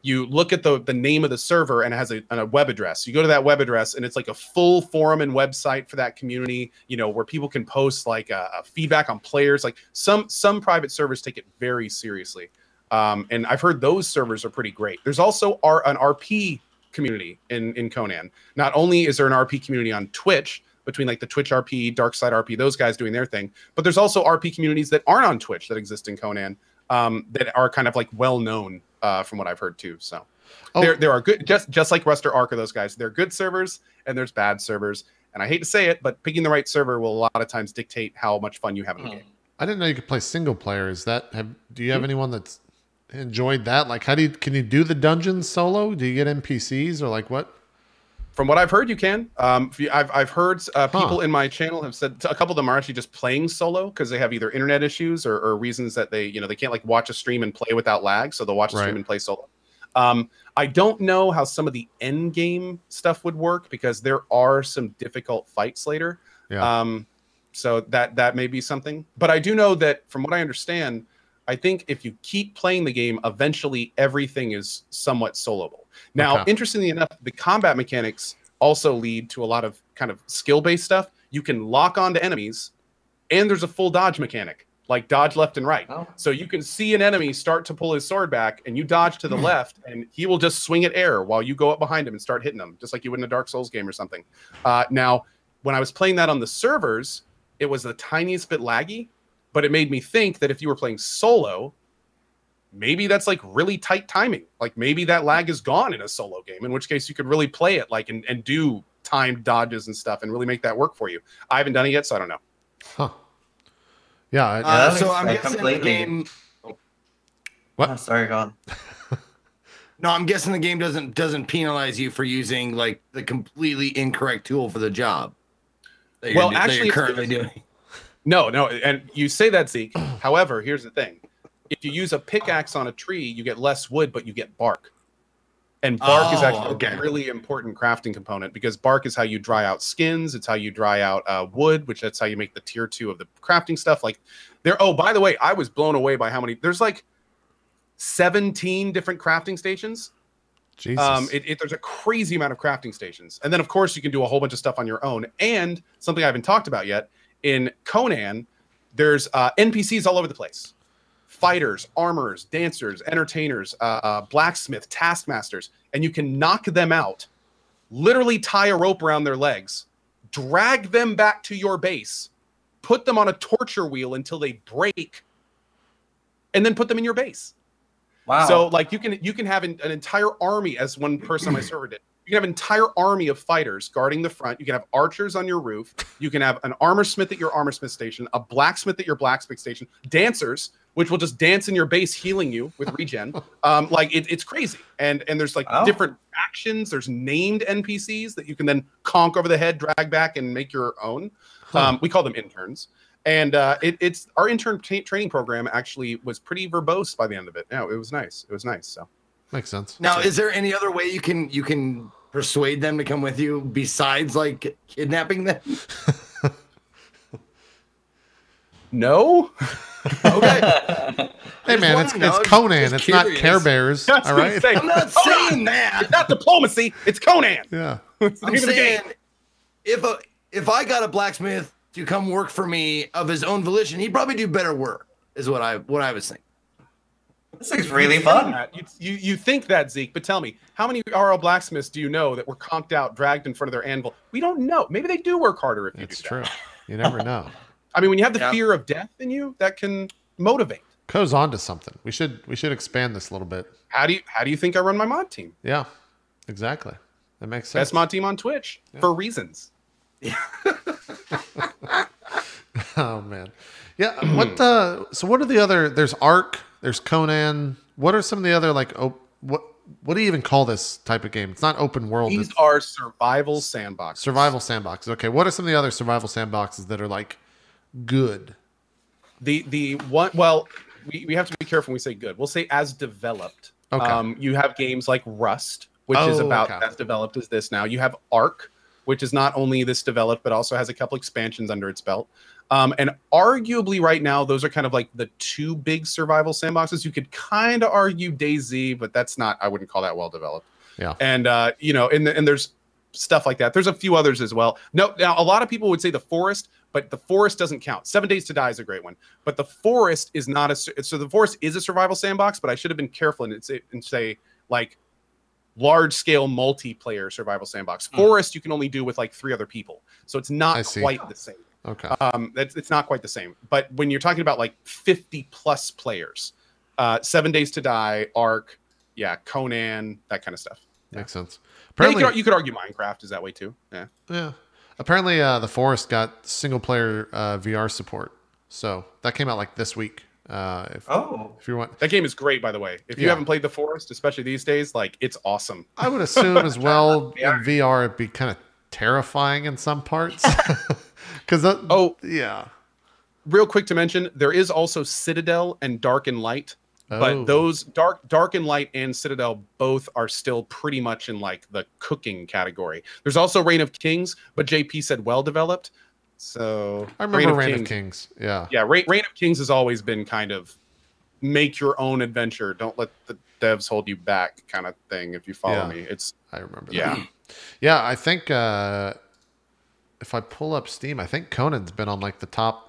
you look at the name of the server and it has a web address. You go to that web address and it's like a full forum and website for that community, where people can post like a feedback on players. Like some private servers take it very seriously. And I've heard those servers are pretty great. There's also an RP community in Conan. Not only is there an RP community on Twitch, between like the Twitch RP, Darkside RP, those guys doing their thing. But there's also RP communities that aren't on Twitch that exist in Conan that are kind of like well known from what I've heard too. So there are good, just like Rust or Arc or those guys. They're good servers and there's bad servers. And I hate to say it, but picking the right server will a lot of times dictate how much fun you have in the game. I didn't know you could play single player. Do you have anyone that's enjoyed that? Like, can you do the dungeons solo? Do you get NPCs or like what? From what I've heard, you can. I've heard people in my channel have said a couple of them are actually just playing solo because they have either internet issues or reasons that they can't like watch a stream and play without lag, so they'll watch a stream and play solo. I don't know how some of the end game stuff would work because there are some difficult fights later. Yeah. So that may be something. But I do know that from what I understand, I think if you keep playing the game, eventually everything is somewhat soloable. Now, interestingly enough, the combat mechanics also lead to a lot of kind of skill-based stuff. You can lock onto enemies, and there's a full dodge mechanic, like dodge left and right. Oh. So you can see an enemy start to pull his sword back, and you dodge to the left, and he will just swing at air while you go up behind him and start hitting him, just like you would in a Dark Souls game or something. Now, when I was playing that on the servers, it was the tiniest bit laggy, but it made me think that if you were playing solo, maybe that's like really tight timing. Like maybe that lag is gone in a solo game, in which case you could really play it like and do timed dodges and stuff and really make that work for you. I haven't done it yet, so I don't know. Huh. Yeah. So I'm guessing the game. What? Oh, sorry, go on. No, I'm guessing the game doesn't penalize you for using like the completely incorrect tool for the job. That you're currently doing. No, and you say that, Zeke. However, here's the thing. If you use a pickaxe on a tree, you get less wood, but you get bark. And bark is actually a really important crafting component because bark is how you dry out skins. It's how you dry out wood, which that's how you make the tier 2 of the crafting stuff. Like oh, by the way, I was blown away by how many. There's like 17 different crafting stations. Jesus. There's a crazy amount of crafting stations. And then, of course, you can do a whole bunch of stuff on your own. And something I haven't talked about yet, in Conan, there's NPCs all over the place. Fighters, armorers, dancers, entertainers, blacksmith, taskmasters, and you can knock them out, literally tie a rope around their legs, drag them back to your base, put them on a torture wheel until they break, and then put them in your base. Wow. So like you can have an entire army, as one person on my server did. You can have an entire army of fighters guarding the front. You can have archers on your roof. You can have an armor smith at your armor smith station, a blacksmith at your blacksmith station, dancers, which will just dance in your base, healing you with regen. Like it's crazy. And there's like different actions. There's named NPCs that you can then conk over the head, drag back, and make your own. We call them interns. And it's our intern training program actually was pretty verbose by the end of it. No, it was nice. It was nice. So makes sense. Now, is there any other way you can persuade them to come with you besides like kidnapping them? No. Okay. Hey man, it's Conan. It's not Care Bears. All right. I'm not saying that. It's not diplomacy. It's Conan. Yeah. I'm saying if I got a blacksmith to come work for me of his own volition, he'd probably do better work. Is what I was saying. This is really fun. You think that, Zeke, but tell me, how many RL blacksmiths do you know that were conked out, dragged in front of their anvil? We don't know. Maybe they do work harder if you do that. It's true. You never know. I mean, when you have the fear of death in you, that can motivate. Co's onto something. We should expand this a little bit. How do you think I run my mod team? Yeah, exactly. That makes sense. Best mod team on Twitch for reasons. Oh man, yeah. What are the other? There's Ark. There's Conan. What are some of the other like? What do you even call this type of game? It's not open world. These are survival sandboxes. Survival sandboxes. Okay. What are some of the other survival sandboxes that are like good? The one. Well, we have to be careful when we say good. We'll say as developed. Okay. You have games like Rust, which is about as developed as this now. You have Ark, which is not only this developed, but also has a couple expansions under its belt. And arguably right now, those are kind of like the two big survival sandboxes. You could kind of argue DayZ, but that's not, I wouldn't call that well developed. Yeah. And, and there's stuff like that. There's a few others as well. No, now a lot of people would say The Forest, but The Forest doesn't count. 7 Days to Die is a great one, but The Forest is not so The Forest is a survival sandbox, but I should have been careful and say like large scale multiplayer survival sandbox. Forest you can only do with like 3 other people. So it's not quite the same. Okay. It's not quite the same. But when you're talking about like 50 plus players, 7 Days to Die, Ark, Conan, that kind of stuff. Makes sense. Apparently, you could argue Minecraft is that way too. Yeah. Yeah. Apparently, The Forest got single player VR support. So that came out like this week. If you want, that game is great, by the way. If you haven't played The Forest, especially these days, like it's awesome. I would assume as well in VR it'd be kind of terrifying in some parts. Because real quick to mention, there is also Citadel and Dark and Light, but those Dark and Light and Citadel both are still pretty much in like the cooking category. There's also Reign of Kings, but JP said well developed. So I remember Reign of Kings. Yeah. Reign of Kings has always been kind of make your own adventure. Don't let the devs hold you back kind of thing. If you follow me, I remember. That. Yeah. I think if I pull up Steam, I think Conan's been on like the top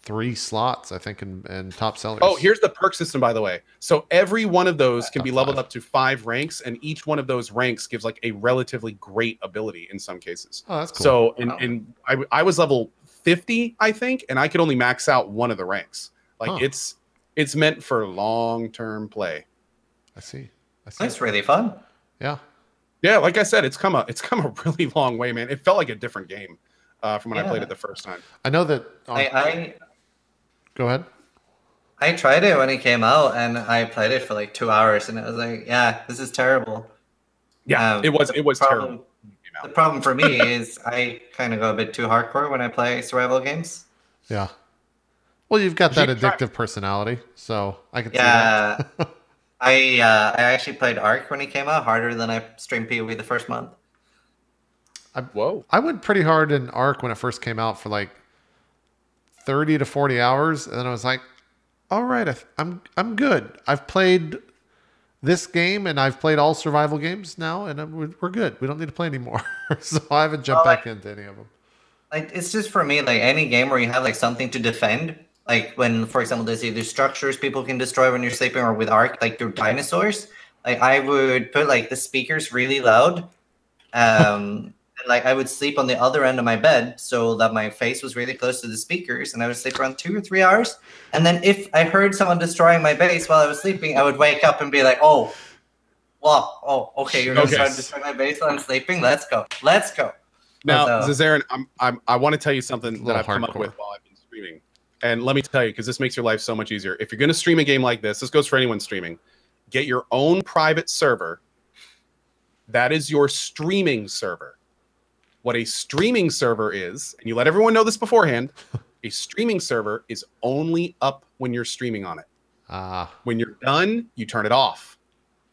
3 slots. I think in top sellers. Oh, here's the perk system, by the way. So every one of those can be leveled up to 5 ranks, and each one of those ranks gives like a relatively great ability in some cases. Oh, that's cool. So and I was level 50, I think, and I could only max out one of the ranks. Like it's meant for long-term play. I see. That's really fun. Yeah. Yeah, like I said, it's come a really long way, man. It felt like a different game from when I played it the first time. I know that. Go ahead. I tried it when it came out, and I played it for like 2 hours, and it was like, this is terrible. Yeah, it was terrible. The problem for me is I kind of go a bit too hardcore when I play survival games. Yeah. Well, you've got that addictive personality, so I can see that. I actually played Ark when it came out, harder than I streamed PoE the first month. I went pretty hard in Ark when it first came out for like 30 to 40 hours, and then I was like, all right, I'm good. I've played this game, and I've played all survival games now, and we're good. We don't need to play anymore. So I haven't jumped back into any of them. Like, it's just for me, like any game where you have like something to defend. Like when, for example, there's either structures people can destroy when you're sleeping, or with Ark, like they're dinosaurs. Like I would put like the speakers really loud. And like I would sleep on the other end of my bed so that my face was really close to the speakers, and I would sleep around 2 or 3 hours. And then if I heard someone destroying my base while I was sleeping, I would wake up and be like, oh, Wow. Oh, okay. You're gonna Okay. start destroying my base while I'm sleeping. Let's go. Let's go. Now, So- Zazarin, I want to tell you something that little I've come up hardcore. with while I've been streaming. And let me tell you, because this makes your life so much easier. If you're going to stream a game like this goes for anyone streaming. Get your own private server. That is your streaming server. What a streaming server is, and you let everyone know this beforehand, a streaming server is only up when you're streaming on it. When you're done, you turn it off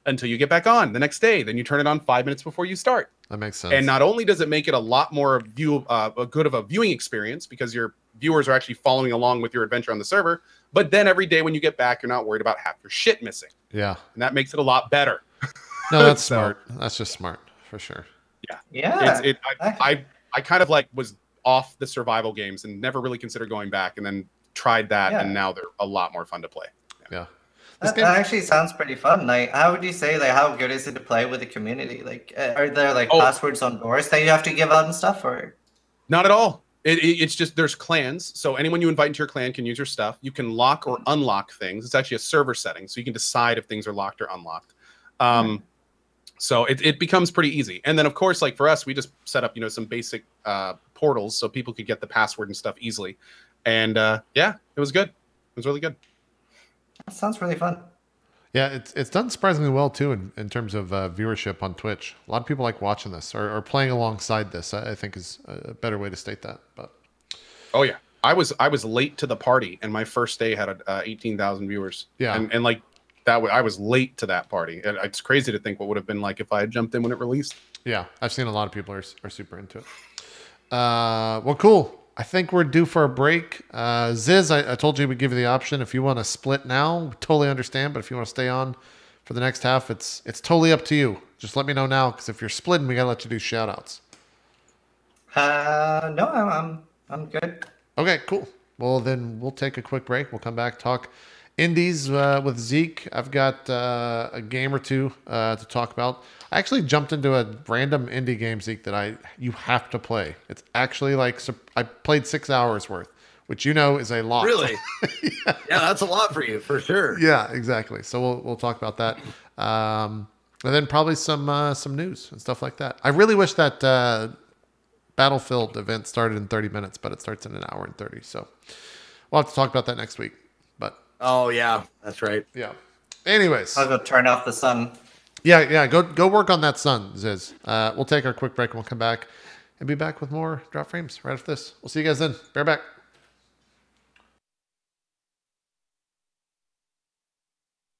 until you get back on the next day. Then you turn it on 5 minutes before you start. That makes sense. And not only does it make it a lot more good of a viewing experience because your viewers are actually following along with your adventure on the server, but then every day when you get back, you're not worried about half your shit missing. Yeah. And that makes it a lot better. No, that's So- smart. That's just smart for sure. Yeah. I kind of like was off the survival games and never really considered going back, and then tried that, Yeah. and now they're a lot more fun to play. Yeah. That actually sounds pretty fun. Like, how would you say, like, how good is it to play with the community? Like, are there like passwords on doors that you have to give out and stuff, or? Not at all. It's just there's clans, so anyone you invite into your clan can use your stuff. You can lock or unlock things. It's actually a server setting, so you can decide if things are locked or unlocked. So it becomes pretty easy. And then, of course, like for us, we just set up some basic portals so people could get the password and stuff easily. And yeah, it was good. It was really good. That sounds really fun. Yeah, it's done surprisingly well too in terms of viewership on Twitch. A lot of people like watching this or playing alongside this. I think is a better way to state that. But oh yeah, I was late to the party, and my first day had 18,000 viewers. Yeah, and like that, I was late to that party. And it's crazy to think what would have been like if I had jumped in when it released. Yeah, I've seen a lot of people are super into it. Well, cool. I think we're due for a break. Ziz, I told you we'd give you the option. If you want to split now, totally understand. But if you want to stay on for the next half, it's totally up to you. Just let me know now, because if you're splitting, we got to let you do shout-outs. No, I'm good. Okay, cool. Well, then we'll take a quick break. We'll come back, talk indies with Zeke. I've got a game or two to talk about. I actually jumped into a random indie game, Zeke, that you have to play. It's actually like I played 6 hours worth, which is a lot. Really? Yeah, that's a lot for you, for sure. Yeah, exactly. So we'll talk about that, and then probably some news and stuff like that. I really wish that Battlefield event started in 30 minutes, but it starts in an hour and 30. So we'll have to talk about that next week. But oh yeah, that's right. Yeah. Anyways, I'll go turn off the sun. Yeah. Go work on that sun, Ziz. We'll take our quick break and we'll come back and be back with more Drop Frames right after this. We'll see you guys then. Bear back.